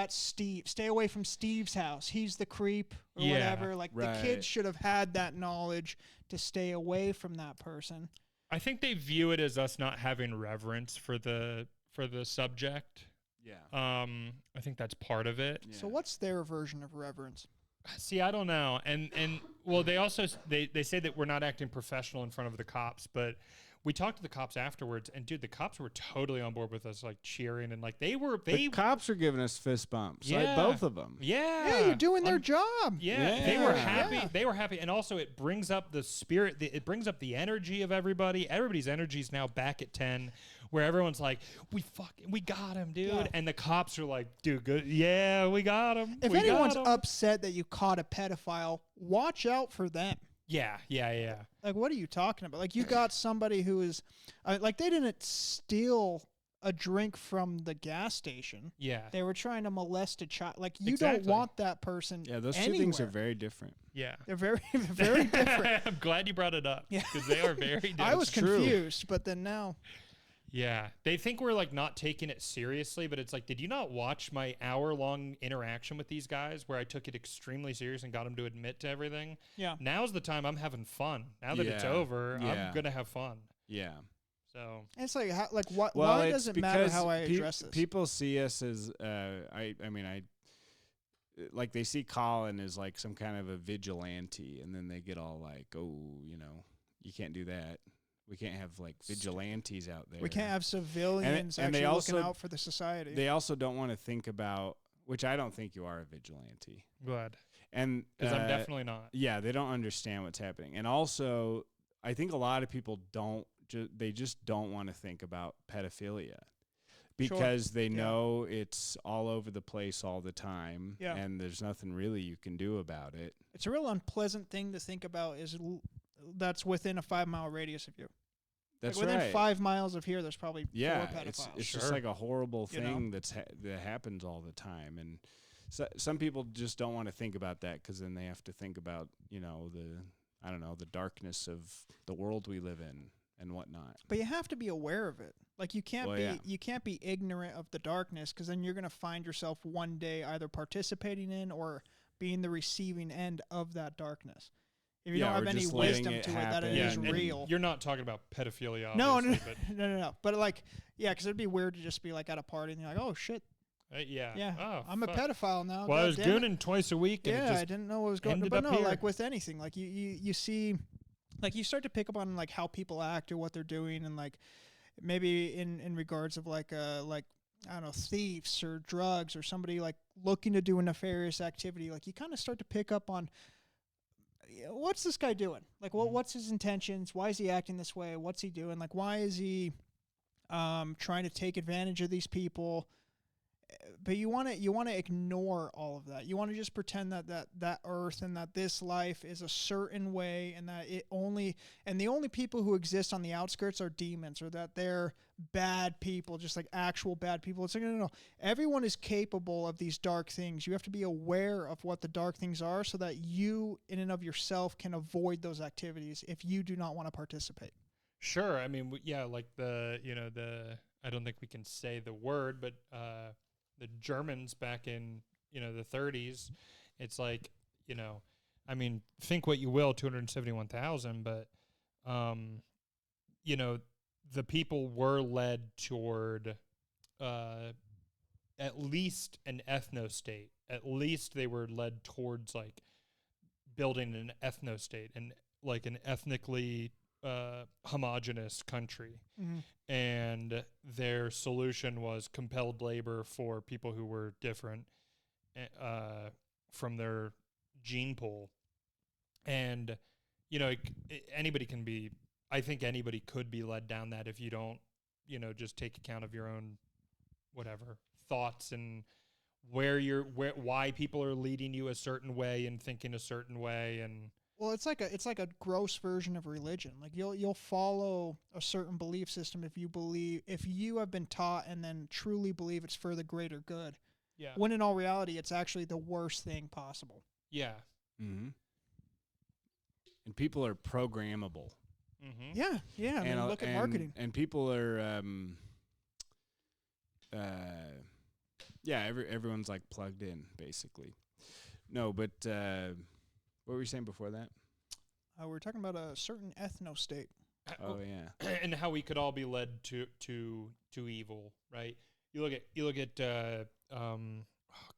Steve. Stay away from Steve's house. He's the creep or Yeah, whatever. Like the right. kids should have had that knowledge to stay away from that person. I think they view it as us not having reverence for the subject. Yeah. I think that's part of it. So what's their version of reverence? See, I don't know. And well, they also they say that we're not acting professional in front of the cops, but we talked to the cops afterwards, and dude, the cops were totally on board with us, like cheering and like they The cops are giving us fist bumps. Like Yeah. both of them. yeah, You're doing their job. Yeah, they were Yeah. happy. Yeah. They were happy, and also it brings up the spirit. It brings up the energy of everybody. Everybody's energy is now back at 10, where everyone's like, "We got him, dude," Yeah. and the cops are like, "Dude, good, yeah, we got him." If we got anyone's him." upset that you caught a pedophile, watch out for them. yeah. Like, what are you talking about? Like, you got somebody who is, like, they didn't steal a drink from the gas station. Yeah, They were trying to molest a child. Like, you Exactly. don't want that person. Yeah, those two anywhere. things are very different. yeah. They're very, very different. I'm glad you brought it up Yeah. because they are very different. I was true. confused, but then now, Yeah. They think we're like not taking it seriously, but it's like, did you not watch my hour-long interaction with these guys where I took it extremely serious and got them to admit to everything? yeah. Now's the time I'm having fun. Now that it's Yeah. over, Yeah. I'm going to have fun. Yeah. So, It's like, how, like, what? Well, why it's does it matter because how I address this? People see us as like they see Colin as like some kind of a vigilante, and then they get all like, "Oh, you can't do that. We can't have like vigilantes out there. We can't have civilians and they actually also- looking out for the society. They also don't want to think about, which I don't think you are a vigilante. glad. And Because I'm definitely not. Yeah, they don't understand what's happening. And also, I think a lot of people they just don't want to think about pedophilia because they know it's all over the place all the time, and there's nothing really you can do about it. It's a real unpleasant thing to think about. That's within a 5-mile radius of you. That's like within right. 5 miles of here, there's probably 4 pedophiles. It's just like a horrible thing that happens all the time, and some people just don't want to think about that because then they have to think about the darkness of the world we live in and whatnot. But you have to be aware of it. Like you can't be ignorant of the darkness, because then you're going to find yourself one day either participating in or being the receiving end of that darkness. If you don't have any wisdom to it that it is real. You're not talking about pedophilia, no. But because it'd be weird to just be like at a party and you're like, oh shit. Oh, I'm a pedophile now. Well, I was gooning twice a week. And I didn't know what was going on. But no, here. like with anything, like you see, like you start to pick up on like how people act or what they're doing, and like maybe in regards of like I don't know, thieves or drugs or somebody like looking to do a nefarious activity. Like you kind of start to pick up on what's this guy doing? Like what's his intentions? Why is he acting this way? What's he doing? Like why is he trying to take advantage of these people? But you want to ignore all of that. You want to just pretend that earth and that this life is a certain way, and that the only people who exist on the outskirts are demons, or that they're bad people, just like actual bad people. It's like, no. Everyone is capable of these dark things. You have to be aware of what the dark things are so that you, in and of yourself, can avoid those activities if you do not want to participate. Sure. I mean, like I don't think we can say the word, but the Germans back in, the 30s, it's like, I mean, think what you will, 271,000, but, the people were led toward at least an ethno-state. At least they were led towards, like, building an ethno-state and, like, an ethnically homogenous country. Mm-hmm. And their solution was compelled labor for people who were different from their gene pool. And, anybody can be, I think anybody could be led down that if you don't, just take account of your own, whatever, thoughts and why people are leading you a certain way and thinking a certain way. And well, it's like a gross version of religion. Like you'll follow a certain belief system if you have been taught and then truly believe it's for the greater good. Yeah. When in all reality, it's actually the worst thing possible. Yeah. Mm-hmm. And people are programmable. Mm-hmm. Yeah. I mean, look at marketing. And people are, everyone's like plugged in basically. No, but. What were you saying before that? We were talking about a certain ethno-state. Oh yeah, and how we could all be led to evil, right? You look at oh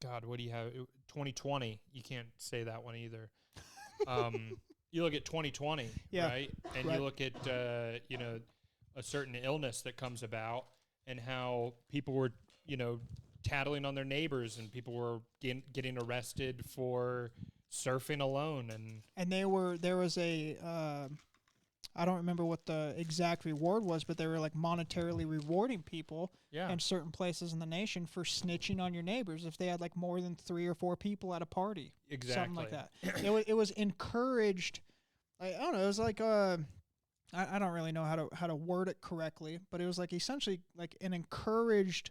God, what do you have? 2020. You can't say that one either. You look at 2020, right? And you look at a certain illness that comes about, and how people were tattling on their neighbors, and people were getting arrested for surfing alone, and there was a I don't remember what the exact reward was, but they were like monetarily rewarding people in certain places in the nation for snitching on your neighbors if they had like more than 3 or 4 people at a party. Exactly. Something like that. It was encouraged. I don't know. It was like I don't really know how to word it correctly, but it was like essentially like an encouraged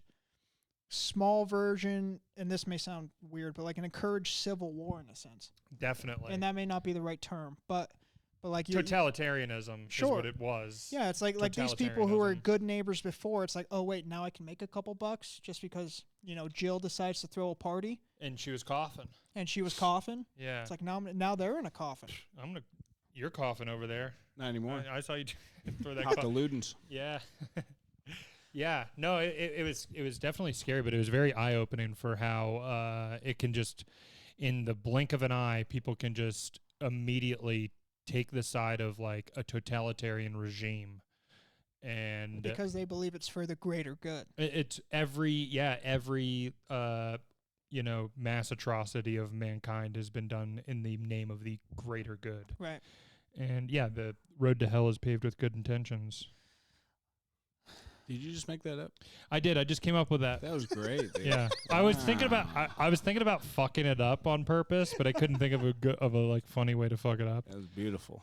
small version, and this may sound weird, but like an encouraged civil war in a sense. Definitely. And that may not be the right term, but like totalitarianism is what it was. Yeah, it's like these people who were good neighbors before, it's like, oh wait, now I can make a couple bucks just because, Jill decides to throw a party. And she was coughing. Yeah. It's like now they're in a coffin. You're coughing over there. Not anymore. I saw you throw that Hop the Ludens. Yeah. Yeah, no, it was definitely scary, but it was very eye-opening for how it can just, in the blink of an eye, people can just immediately take the side of like a totalitarian regime, and because they believe it's for the greater good. It's every mass atrocity of mankind has been done in the name of the greater good. Right. And yeah, the road to hell is paved with good intentions. Did you just make that up? I did. I just came up with that. That was great. Dude. Yeah, I was thinking about I was thinking about fucking it up on purpose, but I couldn't think of a like funny way to fuck it up. That was beautiful.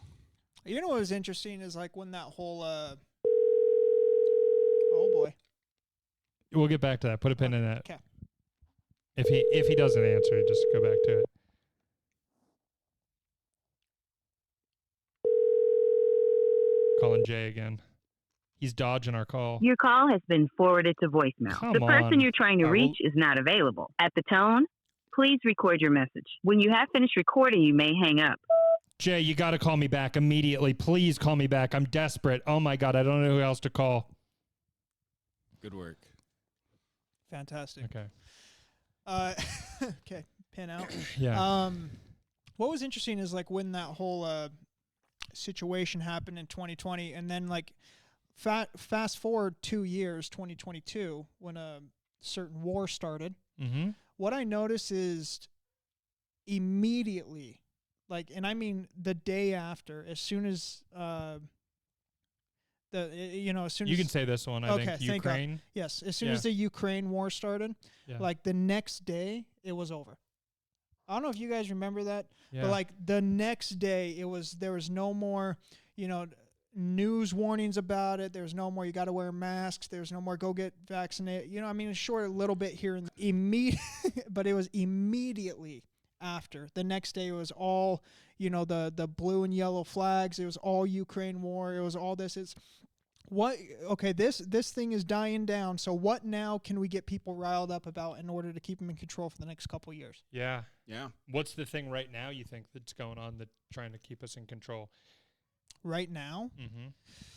You know what was interesting is like when that whole oh boy. We'll get back to that. Put a pin in that. Okay. If he doesn't answer, just go back to it. Calling Jay again. He's dodging our call. Your call has been forwarded to voicemail. Come the person on. you're trying to reach is not available. At the tone, please record your message. When you have finished recording, you may hang up. Jay, you got to call me back immediately. Please call me back. I'm desperate. Oh my God, I don't know who else to call. Good work. Fantastic. Okay. Okay, pin out. Yeah. What was interesting is like when that whole situation happened in 2020, and then like fast forward 2 years, 2022, when a certain war started. Mm-hmm. What I noticed is immediately, like, and I mean the day after, as soon as as soon You as can say this one. I Okay, think thank God. Ukraine. yes, as soon Yeah. as the Ukraine war started, Yeah. like the next day it was over. I don't know if you guys remember that, Yeah. but like the next day there was no more, news warnings about it. There's no more you got to wear masks. There's no more go get vaccinated. I mean, it's short a little bit here and but it was immediately after. The next day it was all, the blue and yellow flags. It was all Ukraine war. It was all this. This thing is dying down. So what now can we get people riled up about in order to keep them in control for the next couple of years? Yeah. Yeah. What's the thing right now you think that's going on that's trying to keep us in control? Right now, Mm-hmm.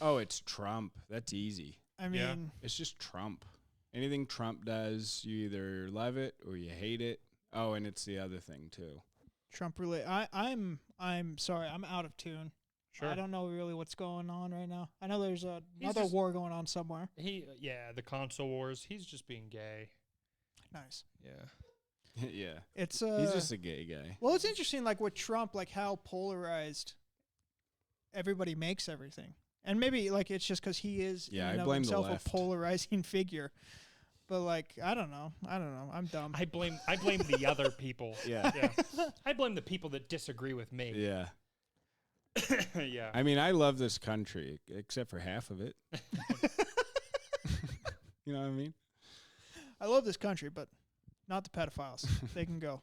Oh, it's Trump. That's easy. I mean, Yeah. It's just Trump. Anything Trump does, you either love it or you hate it. Oh, and it's the other thing too. Trump really. I'm sorry. I'm out of tune. Sure. I don't know really what's going on right now. I know there's another just- war going on somewhere. The console wars. He's just being gay. Nice. Yeah. Yeah. It's He's just a gay guy. well, it's interesting, like with Trump, like how polarized everybody makes everything, and maybe like it's just because he is Yeah, in and I of blame the himself left. a polarizing figure. But like, I don't know. I'm dumb. I blame the other people. Yeah. Yeah. I blame the people that disagree with me. Yeah. Yeah. I mean, I love this country, except for half of it. You know what I mean? I love this country, but not the pedophiles. They can go.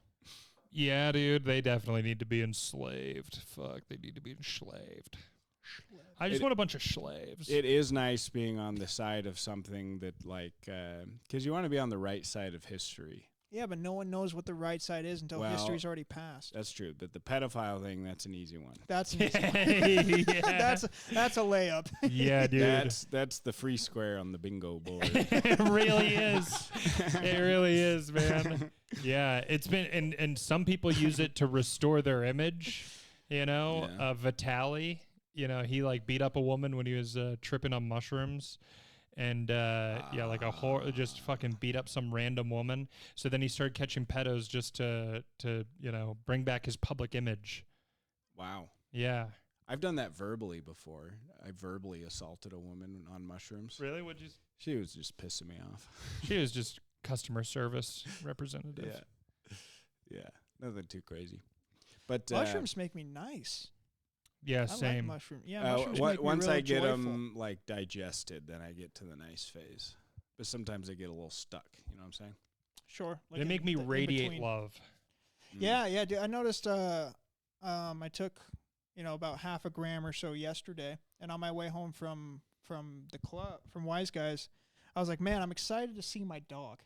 Yeah, dude, they definitely need to be enslaved. Fuck, they need to be enslaved. I just want a bunch of slaves. It is nice being on the side of something that, like, because you want to be on the right side of history. Yeah, but no one knows what the right side is until Well, history's already passed. That's true. But the pedophile thing, that's an easy one. That's an easy one. Yeah. that's a layup. Yeah, dude. That's the free square on the bingo board. It really is. It really is, man. Yeah, it's been, and some people use it to restore their image. Yeah. Vitaly, he like beat up a woman when he was tripping on mushrooms. And like a whore just fucking beat up some random woman. So then he started catching pedos just to bring back his public image. Wow. Yeah. I've done that verbally before. I verbally assaulted a woman on mushrooms. Really? Would you? She was just pissing me off. She was just customer service representative. Yeah. Nothing too crazy. But Mushrooms make me nice. Yeah, I same. like mushrooms. Yeah, mushrooms make me once real I get joyful. them like digested, then I get to the nice phase. But sometimes I get a little stuck. You know what I'm saying? Sure. Like They make me radiate in-between. love. Yeah, dude. I noticed I took, about half a gram or so yesterday, and on my way home from the club, from Wise Guys, I was like, man, I'm excited to see my dog.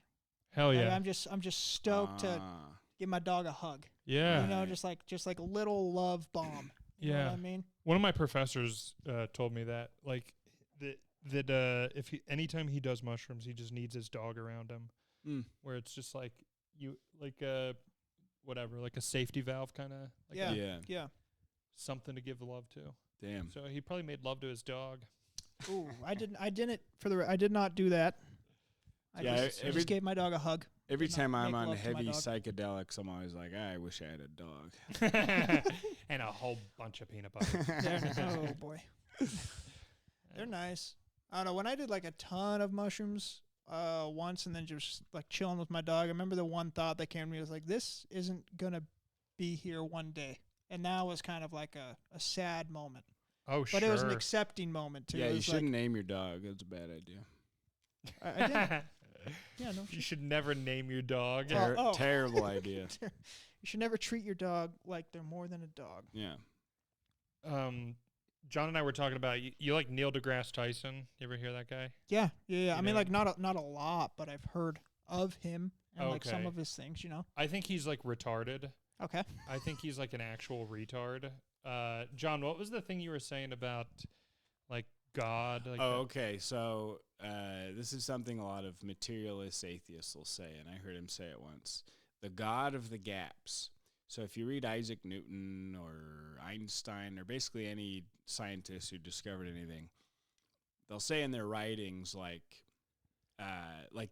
Hell Like, yeah. I'm just stoked to give my dog a hug. Yeah. Just like a little love bomb. You know Yeah. what I mean? One of my professors told me that, like, that if anytime he does mushrooms, he just needs his dog around him. Mm. Where it's just like like a safety valve kind of. Like Yeah. Yeah. something to give love to. Damn. So he probably made love to his dog. Ooh, I did not do that. I Yeah, just, I just gave my dog a hug. Every Did not time I'm make on love to my heavy dog. psychedelics, I'm always like, I wish I had a dog. And a whole bunch of peanut butter. Oh boy, they're nice. I don't know. When I did like a ton of mushrooms once, and then just like chilling with my dog, I remember the one thought that came to me was like, this isn't gonna be here one day, and that was kind of like a sad moment. Oh, But sure. it was an accepting moment too. Yeah, It you was shouldn't like, name your dog. That's a bad idea. I did. Yeah, no. You should never name your dog. Oh. Terrible idea. You should never treat your dog like they're more than a dog. Yeah. John and I were talking about you like Neil deGrasse Tyson. You ever hear that guy? Yeah, yeah. I You mean, know? like not a lot, but I've heard of him and like some Okay. of his things. You know. I think he's like retarded. Okay. I think he's like an actual retard. John, what was the thing you were saying about like God? Like Oh, that- okay. So this is something a lot of materialist atheists will say, and I heard him say it once. The God of the gaps. So if you read Isaac Newton or Einstein or basically any scientist who discovered anything, they'll say in their writings like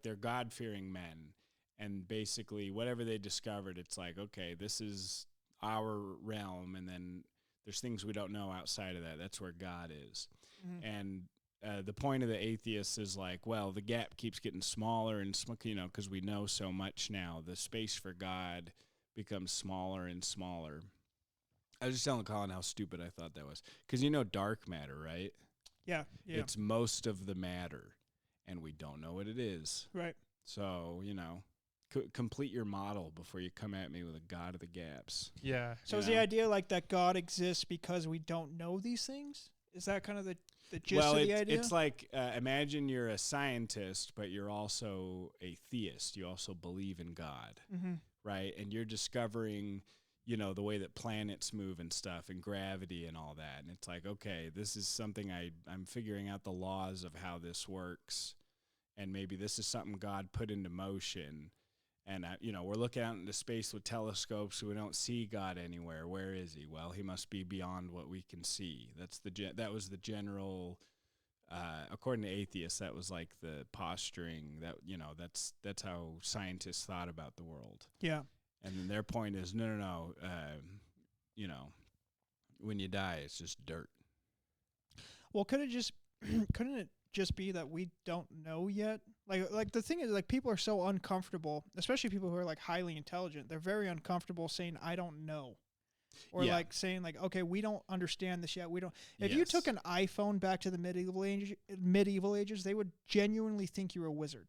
they're God-fearing men, and basically whatever they discovered, it's like, okay, this is our realm, and then there's things we don't know outside of that. That's where God is. Mhm. And the point of the atheists is like, well, the gap keeps getting smaller and because we know so much now, the space for God becomes smaller and smaller. I was just telling Colin how stupid I thought that was, because dark matter, right? Yeah. Yeah. It's most of the matter, and we don't know what it is. Right. So complete your model before you come at me with a God of the gaps. yeah. So is the idea like that God exists because we don't know these things? Is that kind of the gist of the idea? It's like imagine you're a scientist, but you're also a theist. You also believe in God, Mm-hmm. right? And you're discovering, the way that planets move and stuff, and gravity and all that. And it's like, okay, this is something I'm figuring out the laws of how this works, and maybe this is something God put into motion. And we're looking out into space with telescopes, so we don't see God anywhere. Where is he? Well, he must be beyond what we can see. That was the general. According to atheists, that was like the posturing that that's how scientists thought about the world. Yeah. And then their point is no. When you die, it's just dirt. Well, couldn't it just be that we don't know yet? Like the thing is, like, people are so uncomfortable, especially people who are like highly intelligent. They're very uncomfortable saying I don't know, or Yeah. like saying like, okay, we don't understand this yet. We don't. If you took an iPhone back to the medieval ages, they would genuinely think you were a wizard.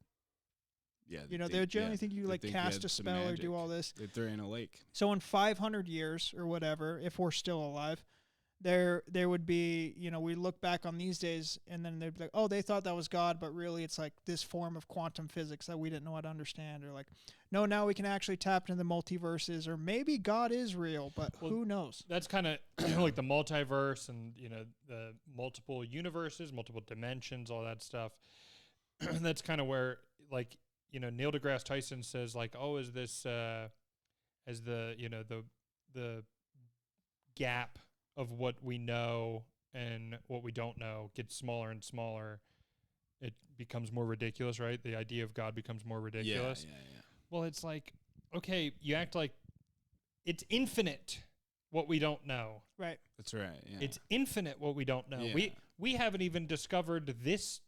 Yeah, They would generally think you they like think you cast had a some spell or magic. do all this. That they're in a lake. So in 500 years or whatever, if we're still alive, there would be, we look back on these days and then they'd be like, oh, they thought that was God, but really it's like this form of quantum physics that we didn't know how to understand. Or like, no, now we can actually tap into the multiverses, or maybe God is real, but who knows? That's kind of like the multiverse and, the multiple universes, multiple dimensions, all that stuff. That's kind of where, like, Neil deGrasse Tyson says, like, oh, is this, as the, the gap of what we know and what we don't know gets smaller and smaller, it becomes more ridiculous, right? The idea of God becomes more ridiculous. Yeah. Well, it's like, okay, you act like it's infinite what we don't know. Right. That's right. Yeah. It's infinite what we don't know. Yeah. We haven't even discovered this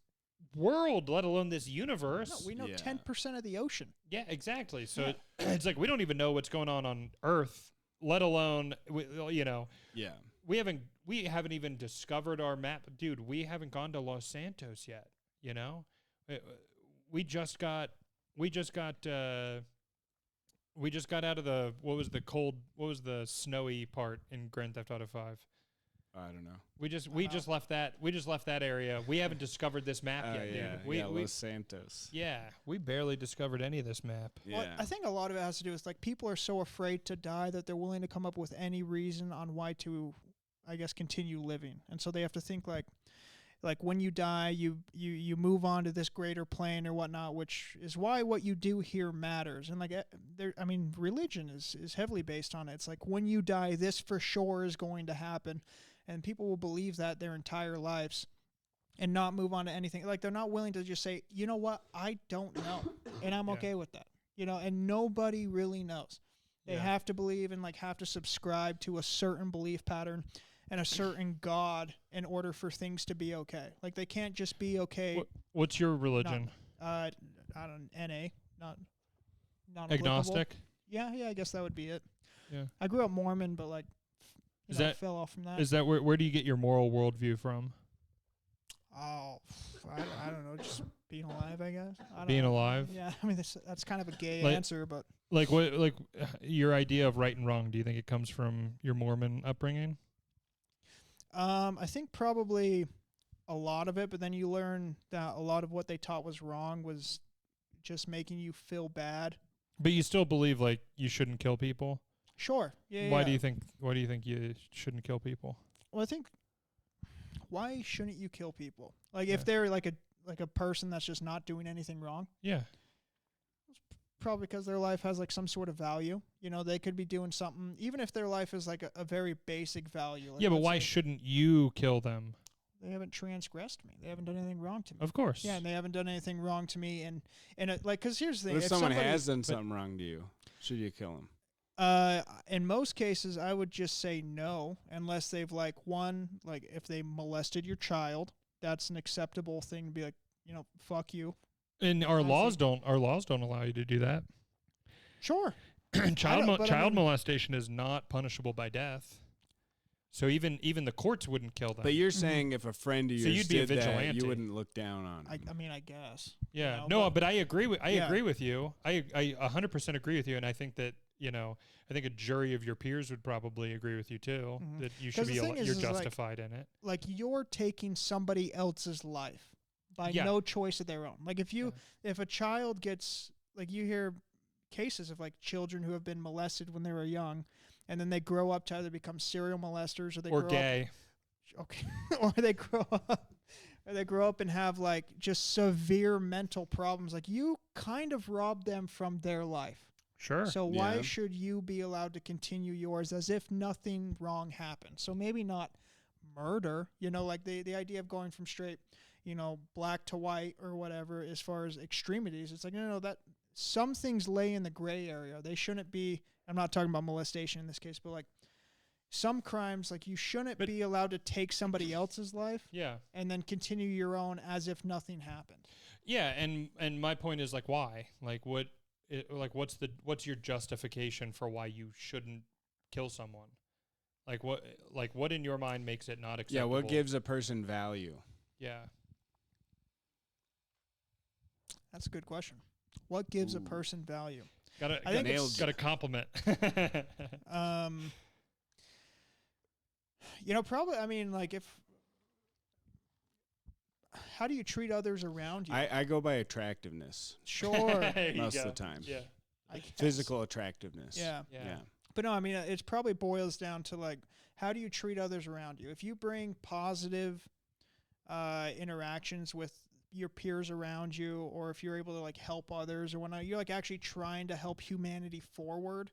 world, let alone this universe. No, we know Yeah. 10% of the ocean. Yeah, exactly. So it's like we don't even know what's going on Earth, let alone Yeah. we haven't even discovered our map, dude. We haven't gone to Los Santos yet. We just got out of what was the snowy part in Grand Theft Auto 5? I don't know. We just left that area. We haven't discovered this map yet, dude. Los Santos. Yeah, we barely discovered any of this map. Yeah. Well, I think a lot of it has to do with like people are so afraid to die that they're willing to come up with any reason on why to, I guess, continue living. And so they have to think like when you die, you move on to this greater plane or whatnot, which is why what you do here matters. And like, religion is heavily based on it. It's like when you die, this for sure is going to happen. And people will believe that their entire lives. and not move on to anything. Like they're not willing to just say, you know what, I don't know, and I'm okay with that. And nobody really knows. They have to believe and have to subscribe to a certain belief pattern and a certain God in order for things to be okay. Like they can't just be okay. What's your religion? I don't NA, not agnostic. Yeah, I guess that would be it. Yeah, I grew up Mormon, but I fell off from that. Is that where do you get your moral worldview from? Oh, I don't know, just being alive, I guess. Being alive? Yeah, I mean that's kind of a gay answer, but what your idea of right and wrong? Do you think it comes from your Mormon upbringing? I think probably a lot of it, but then you learn that a lot of what they taught was wrong, was just making you feel bad. But you still believe you shouldn't kill people? Sure. Yeah. Why do you think you shouldn't kill people? Well, I think why shouldn't you kill people? If they're like a person that's just not doing anything wrong? Yeah. Probably because their life has some sort of value. They could be doing something, even if their life is a very basic value. Yeah, but why shouldn't you kill them? They haven't transgressed me. They haven't done anything wrong to me. Of course. Yeah, and they haven't done anything wrong to me. And because here's the thing: if someone has done something wrong to you, should you kill them? In most cases, I would just say no, unless they've if they molested your child, that's an acceptable thing to be fuck you. And our laws don't allow you to do that. Sure. Child molestation is not punishable by death. So even the courts wouldn't kill them. But you're saying if a friend of yours you'd be a did that, vigilante. you wouldn't look down on him. I mean, I guess. Yeah. But I agree with agree with you. I 100% agree with you, and I think that I think a jury of your peers would probably agree with you too, that you should be you're justified in it. You're taking somebody else's life by no choice of their own. If a child gets you hear cases of like children who have been molested when they were young, and then they grow up to either become serial molesters or they grow gay. Okay, or they grow up and have like just severe mental problems. Like you kind of robbed them from their life. Sure. So why should you be allowed to continue yours as if nothing wrong happened? So maybe not murder, like the idea of going from straight, black to white or whatever, as far as extremities. It's like, no, that some things lay in the gray area. They shouldn't be, I'm not talking about molestation in this case, but like some crimes, like you shouldn't be allowed to take somebody else's life and then continue your own as if nothing happened. Yeah. And my point is like, why? Like what's your justification for why you shouldn't kill someone? Like what in your mind makes it not acceptable? Yeah. What gives a person value? Yeah. That's a good question. What gives a person value? Got a compliment. Probably, I mean, like how do you treat others around you? I go by attractiveness. Sure. Most of the time. Yeah. Physical attractiveness. Yeah. Yeah. But no, I mean, it probably boils down to like, how do you treat others around you? If you bring positive interactions with your peers around you, or if you're able to like help others or whatnot, you're like actually trying to help humanity forward.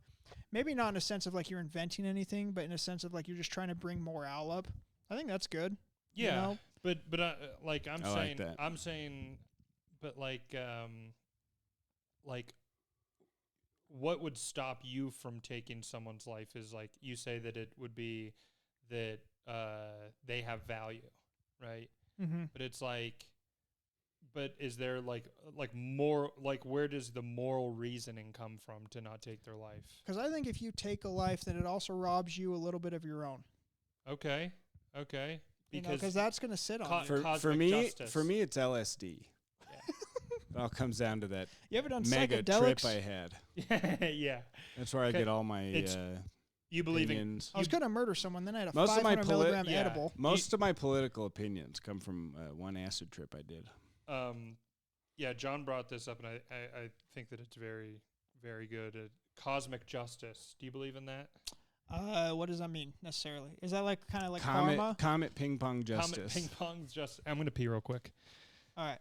Maybe not in a sense of like you're inventing anything, but in a sense of like you're just trying to bring morale up. I think that's good. Yeah. But like I'm saying, but like what would stop you from taking someone's life is like you say that it would be that they have value, right? Mm-hmm. But it's like, but is there like more like where does the moral reasoning come from to not take their life? Because I think if you take a life, then it also robs you a little bit of your own. Okay. Because that's going to sit on you. For me, it's LSD. It all comes down to that. You ever done mega psychedelics? trip I had. Yeah. That's where I get all my you believe opinions. I was going to murder someone, then I had a Most 500 milligram edible. Most of my political opinions come from one acid trip I did. Yeah, John brought this up, and I think that it's very, very good. Cosmic justice. Do you believe in that? What does that mean necessarily? Is that like kind of like karma? Comet ping pong justice. Comet ping pong justice. I'm going to pee real quick. All right.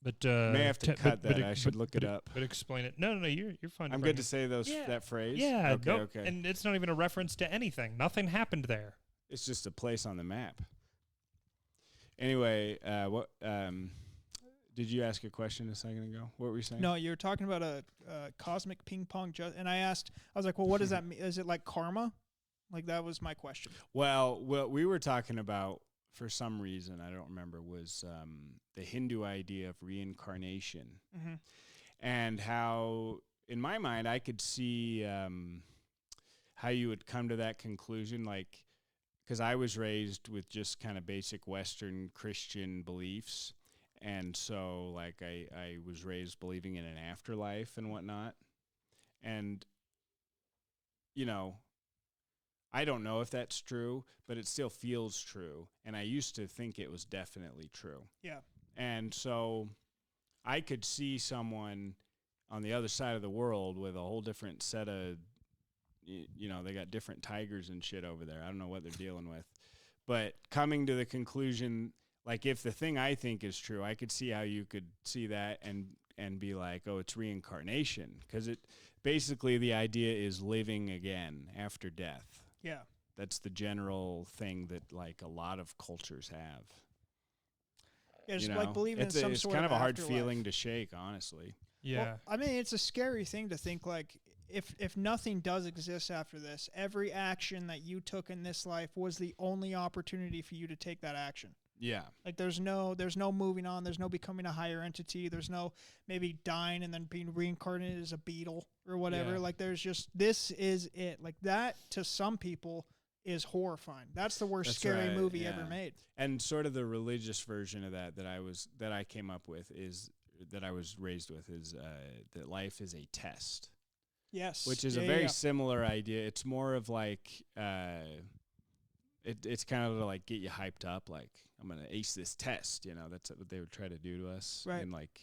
But may have to cut that. I should look it up. But explain it. No, you're fine. I'm good to say that phrase. Yeah. Okay. And it's not even a reference to anything. Nothing happened there. It's just a place on the map. Anyway, what did you ask a question a second ago? What were you saying? No, you were talking about a cosmic ping pong, and I was like, well, what does that mean? Is it like karma? Like, that was my question. Well, what we were talking about, for some reason, I don't remember, was the Hindu idea of reincarnation. Mm-hmm. And how, in my mind, I could see how you would come to that conclusion, like, because I was raised with just kind of basic Western Christian beliefs. And so, like, I was raised believing in an afterlife and whatnot. And, you know, I don't know if that's true, but it still feels true. And I used to think it was definitely true. Yeah. And so I could see someone on the other side of the world with a whole different set of, you know, they got different tigers and shit over there. I don't know what they're dealing with. But coming to the conclusion, like, if the thing I think is true, I could see how you could see that and be like, oh, it's reincarnation. Because it basically, the idea is living again after death. Yeah. That's the general thing that, like, a lot of cultures have. Yeah, just like believing in some it's sort kind of of a hard afterlife. feeling to shake, honestly. Yeah. Well, I mean, it's a scary thing to think, like, if nothing does exist after this, every action that you took in this life was the only opportunity for you to take that action. Yeah. Like, there's no moving on. There's no becoming a higher entity. There's no maybe dying and then being reincarnated as a beetle or whatever. Yeah. Like, there's just, this is it. Like, that to some people is horrifying. That's the worst scary movie ever made. And sort of the religious version of that I came up with is that I was raised with is that life is a test. Yes. Which is a very similar idea. It's more of like it's kind of to, like, get you hyped up, like, I'm gonna ace this test, you know. That's what they would try to do to us in, like,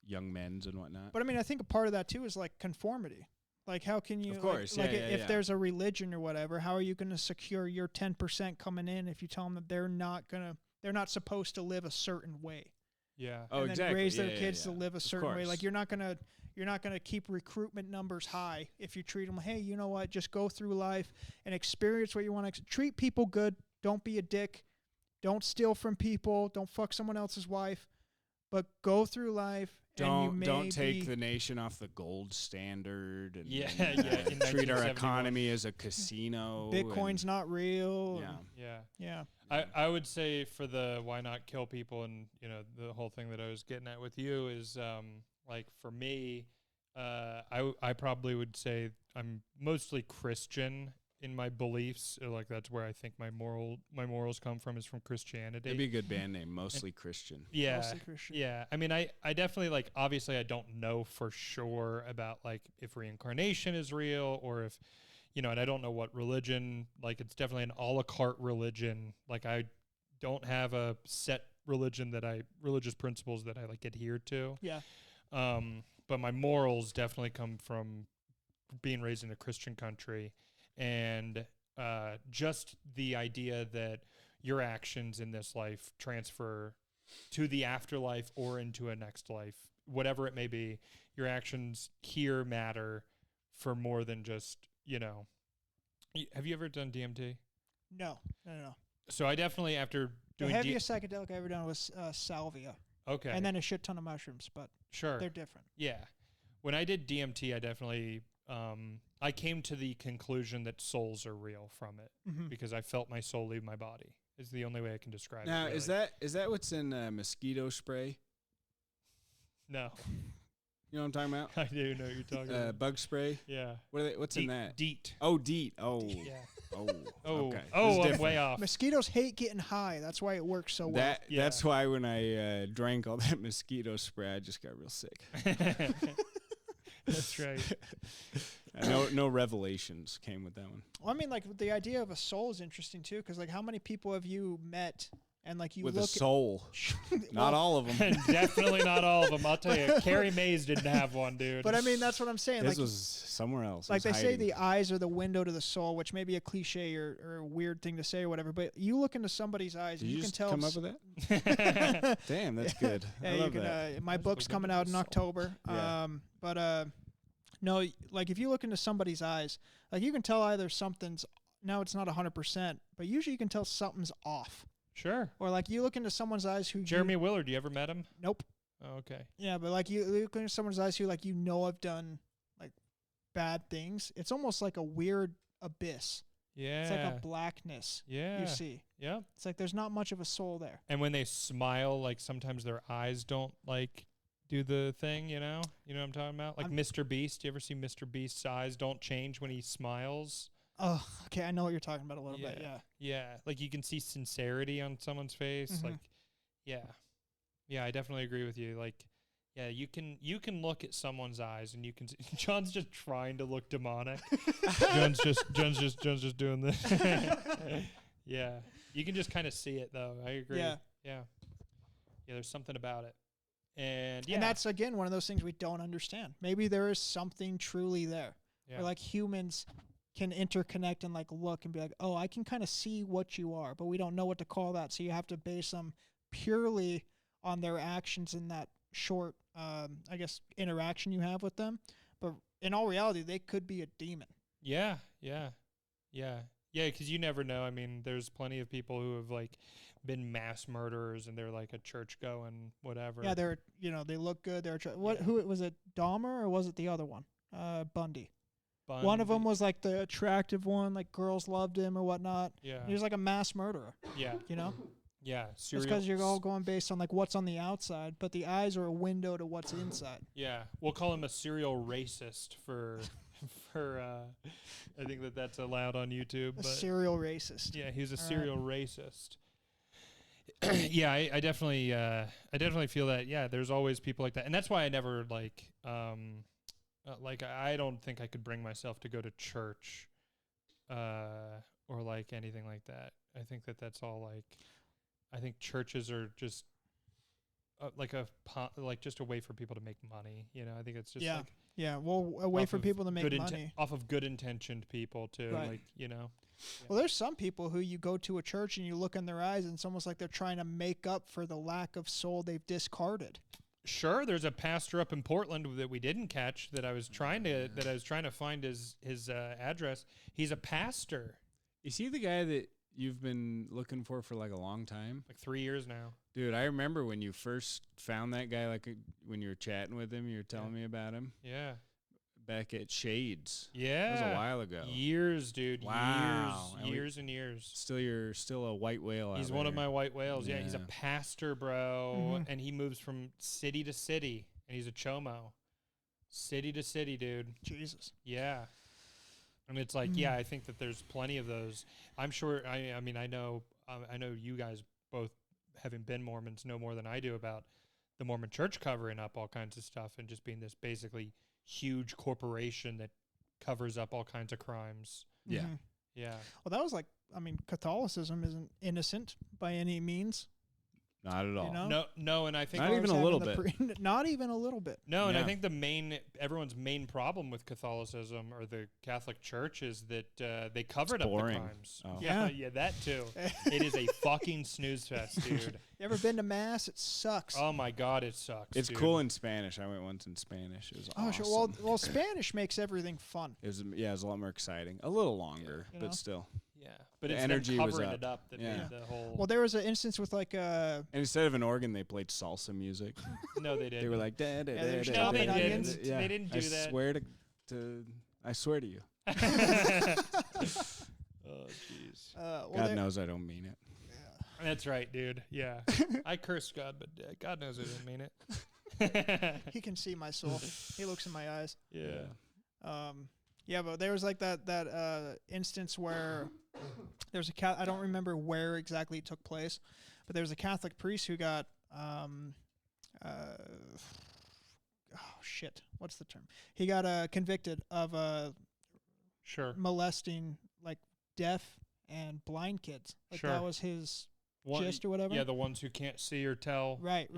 young men's and whatnot. But I mean, I think a part of that too is, like, conformity. Like, how can you, of course, if there's a religion or whatever, how are you going to secure your 10% coming in if you tell them that they're not supposed to live a certain way? Yeah. And exactly. Raise their kids to live a certain way. Like, you're not gonna keep recruitment numbers high if you treat them. Hey, you know what? Just go through life and experience what you want to. Treat people good. Don't be a dick. Don't steal from people. Don't fuck someone else's wife. But go through life. Don't take the nation off the gold standard. And, in treat our economy as a casino. Bitcoin's not real. Yeah. I would say for the why not kill people, and, you know, the whole thing that I was getting at with you is like, for me, I probably would say I'm mostly Christian in my beliefs. Like, that's where I think my morals come from, is from Christianity. It'd be a good band name, Mostly Christian. Yeah. Mostly Christian. Yeah. I mean, I definitely, like, obviously I don't know for sure about, like, if reincarnation is real, or if, you know, and I don't know what religion, like, it's definitely an a la carte religion. Like, I don't have a set religious principles that I, like, adhere to. Yeah. But my morals definitely come from being raised in a Christian country, and just the idea that your actions in this life transfer to the afterlife or into a next life, whatever it may be. Your actions here matter for more than just, you know. Have you ever done DMT? No. So I definitely, after The doing heaviest psychedelic I ever done was salvia. Okay. And then a shit ton of mushrooms, but Sure. they're different. Yeah. When I did DMT, I definitely, I came to the conclusion that souls are real from it, because I felt my soul leave my body. Is the only way I can describe it. Now, Really. is that what's in mosquito spray? No. You know what I'm talking about? I do know what you're talking about. Bug spray? Yeah. What's in that? DEET. Oh, DEET. Oh. Yeah. Oh. Oh. Okay. Oh, This is I'm way off. Mosquitoes hate getting high. That's why it works so well. That's why when I drank all that mosquito spray, I just got real sick. That's right. No revelations came with that one. Well, I mean, like, the idea of a soul is interesting too, because, like, how many people have you met and, like, you with look a soul? Not all of them. And definitely not all of them. I'll tell you, Carrie Mays didn't have one, dude. But I mean, that's what I'm saying. This like, was somewhere else. like they say, the eyes are the window to the soul, which may be a cliche or a weird thing to say or whatever. But you look into somebody's eyes, Did and you can just tell. come up with that? Damn, that's good. Yeah, I you love can. that. My That's book's the coming window out to in the October. Yeah. But no, like, if you look into somebody's eyes, like, you can tell either something's, no, it's not 100%, but usually you can tell something's off. Sure. Or like you look into someone's eyes who Jeremy Willard, you ever met him? Nope. Oh, okay. Yeah, but like you look into someone's eyes who like have done like bad things. It's almost like a weird abyss. Yeah. It's like a blackness. Yeah. You see. Yeah. It's like there's not much of a soul there. And when they smile, like sometimes their eyes don't like do the thing, you know? You know what I'm talking about? Like Mr. Beast. You ever see Mr. Beast's eyes don't change when he smiles? Oh, okay. I know what you're talking about a little bit. Yeah. Yeah. Like you can see sincerity on someone's face. Mhm. Like, yeah. Yeah, I definitely agree with you. Like, yeah, you can look at someone's eyes and you can see John's just trying to look demonic. John's just doing this. Yeah. You can just kind of see it though. I agree. Yeah. Yeah. Yeah, there's something about it. And yeah. And that's again one of those things we don't understand. Maybe there is something truly there. Yeah. Where like humans can interconnect and like look and be like, oh, I can kind of see what you are, but we don't know what to call that. So you have to base them purely on their actions in that short, I guess, interaction you have with them. But in all reality, they could be a demon. Yeah, yeah, yeah, yeah. Because you never know. I mean, there's plenty of people who have like been mass murderers, and they're like a church going whatever. Yeah, they're they look good. They're who was it? Dahmer or was it the other one? Bundy. One of them was like the attractive one, like girls loved him or whatnot. Yeah, he was like a mass murderer. Yeah, you know. Yeah, it's because you're all going based on like what's on the outside, but the eyes are a window to what's inside. Yeah, we'll call him a serial racist for I think that's allowed on YouTube. A serial racist. Yeah, he's a serial racist. Yeah, I definitely feel that. Yeah, there's always people like that, and that's why I never like I don't think I could bring myself to go to church, or like anything like that. I think that's all like. I think churches are just like just a way for people to make money. You know, I think it's just well, a way for people to make money off of good intentioned people too. Right. Like Yeah. Well, there's some people who you go to a church and you look in their eyes and it's almost like they're trying to make up for the lack of soul they've discarded. Sure, there's a pastor up in Portland that we didn't catch that I was trying to find his address. He's a pastor. Is he the guy that you've been looking for like a long time? Like 3 years now. Dude, I remember when you first found that guy, when you were chatting with him, you were telling me about him. Yeah. Back at Shades. Yeah. That was a while ago. Years, dude. Wow. Years and years. You're still a white whale. He's one of my white whales. Yeah, he's a pastor, bro. Mm-hmm. And he moves from city to city. And he's a chomo. City to city, dude. Jesus. Yeah. And it's like, yeah, I think that there's plenty of those. I'm sure. I mean, I know you guys both, having been Mormons, know more than I do about the Mormon Church covering up all kinds of stuff and just being this basically huge corporation that covers up all kinds of crimes. Yeah, yeah. Well, that was like, I mean, Catholicism isn't innocent by any means. Not at all. You know? No, and I think not even a little bit. Not even a little bit. No, and I think everyone's main problem with Catholicism or the Catholic Church is that they covered up the crimes. Oh. Yeah, that too. It is a fucking snooze fest, dude. You ever been to Mass? It sucks. Oh my God, it sucks. It's dude. cool in Spanish. I went once in Spanish. It was awesome. Sure. Well, Spanish makes everything fun. It was a lot more exciting. A little longer, you but know? still. Yeah, but The it's energy them was covering up. it up that made the whole. Well, there was an instance with like And instead of an organ, they played salsa music. No, they didn't. They were like, da, da, Yeah, they were da, just da, chopping da, da, onions. da, da. They didn't do that. I swear to you. Oh jeez. God knows I don't mean it. That's right, dude. Yeah, I curse God, but God knows I didn't mean it. He can see my soul. He looks in my eyes. Yeah. Yeah, but there was like that instance where there's I don't remember where exactly it took place, but there was a Catholic priest who got what's the term? He got convicted of molesting like deaf and blind kids. Like that was his gist or whatever. Yeah, the ones who can't see or tell. Right.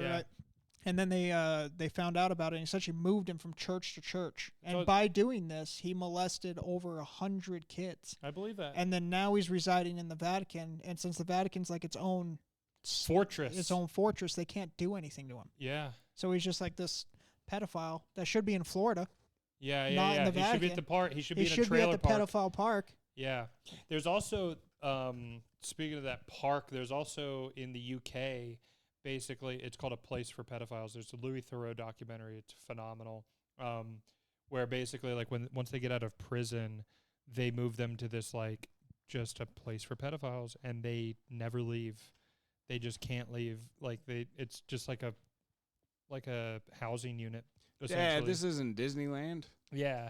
And then they found out about it, and essentially moved him from church to church. And by doing this, he molested over 100 kids. I believe that. And then now he's residing in the Vatican, and since the Vatican's like its own fortress, they can't do anything to him. Yeah. So he's just like this pedophile that should be in Florida. Yeah. Not in the Vatican. Should be at the park. He should be in a He should be trailer at the park. pedophile park. Yeah. There's also speaking of that park, there's also in the UK, basically, it's called A Place for Pedophiles. There's a Louis Theroux documentary. It's phenomenal. Where basically, like, once they get out of prison, they move them to this, like, just a place for pedophiles, and they never leave. They just can't leave. Like, it's just like a housing unit. Yeah, this isn't Disneyland. Yeah.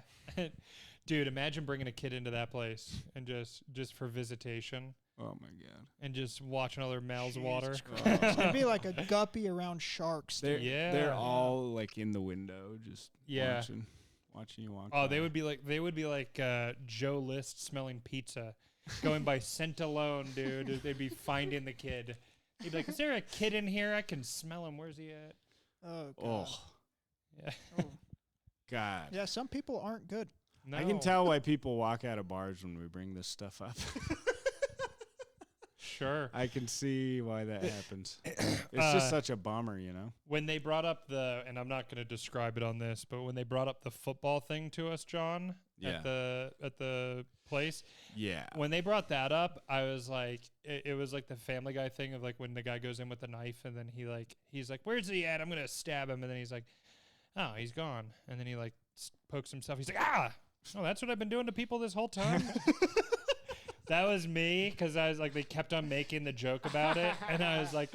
Dude, imagine bringing a kid into that place and just for visitation Oh my god. and just watching all their mouths water. It'd be like a guppy around sharks. They're Yeah. they're all like in the window, just Yeah. watching you walk. Oh, by. they would be like Joe List smelling pizza, going by scent alone, dude. They'd be finding the kid. He'd be like, "Is there a kid in here? I can smell him. Where's he at?" Oh, God. Oh Yeah. Oh. god. Yeah, some people aren't good. No. I can tell why people walk out of bars when we bring this stuff up. Sure. I can see why that happens. It's just such a bummer, you know. When they brought up and I'm not going to describe it on this, but when they brought up the football thing to us, John, Yeah. at the place, Yeah. when they brought that up, I was like, it was like the Family Guy thing of like when the guy goes in with the knife and then he's like, "Where's he at? I'm gonna stab him," and then he's like, "Oh, he's gone," and then he like pokes himself. He's like, "Ah, oh, that's what I've been doing to people this whole time." That was me, because I was like, they kept on making the joke about it, and I was like,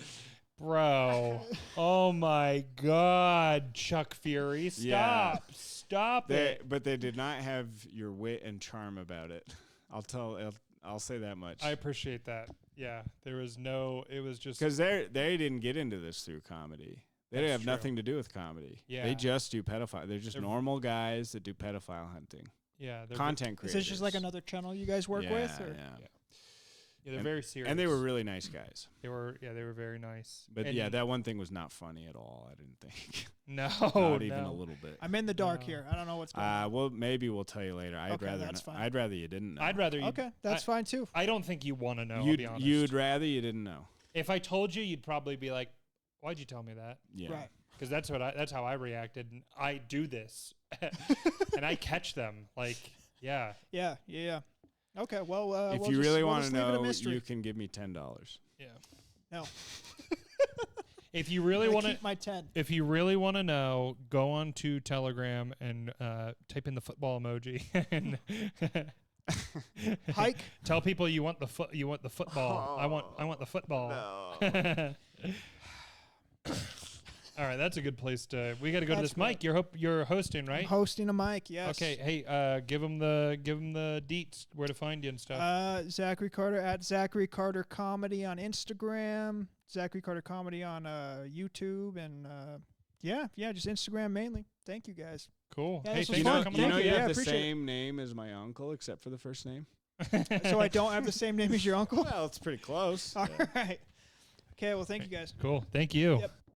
bro, oh my God, Chuck Fury, stop it. But they did not have your wit and charm about it. I'll say that much. I appreciate that. Yeah, there was it was just Because they didn't get into this through comedy. They didn't have That's true. nothing to do with comedy. Yeah. They just do pedophile. They're just They're- normal guys that do pedophile hunting. yeah, they're Content Is creators. this just like another channel you guys work with? Or? Yeah. Yeah, they're very serious. And they were really nice guys. they were very nice. But And yeah, that one thing was not funny at all, I didn't think. no, Not even a no. little bit. I'm in the dark No. here. I don't know what's going on. Well, maybe we'll tell you later. I'd Okay, rather that's fine. I'd rather you didn't know. I'd rather you. Okay, that's fine too. I don't think you want to know. I'll be honest. You'd rather you didn't know. If I told you, you'd probably be like, "Why'd you tell me that?" Yeah. Right. Because that's how I reacted. And I do this, and I catch them. Like, yeah, Yeah. Okay, well, If we'll you just- really we'll want just to leave it a know, mystery. you can give me $10. yeah. No. If you really I'm want gonna to, keep my 10. if you really want to know, go on to Telegram and type in the football emoji and Hike. tell people you want the football. I want the football. All right, that's a good place to. We got to go to That's this mic. You're hosting, right? I'm hosting a mic, yes. Okay. Hey, give them the deets, where to find you and stuff. Zachary Carter at Zachary Carter Comedy on Instagram, Zachary Carter Comedy on YouTube, and yeah, just Instagram mainly. Thank you guys. Cool. Yeah, Hey, this was thanks fun. for coming You on. know Thank you you. have Yeah, the appreciate it. same name as my uncle, except for the first name. So I don't have the same name as your uncle? Well, it's pretty close. All right. Okay, well, thank you guys. Cool. Thank you. Yep.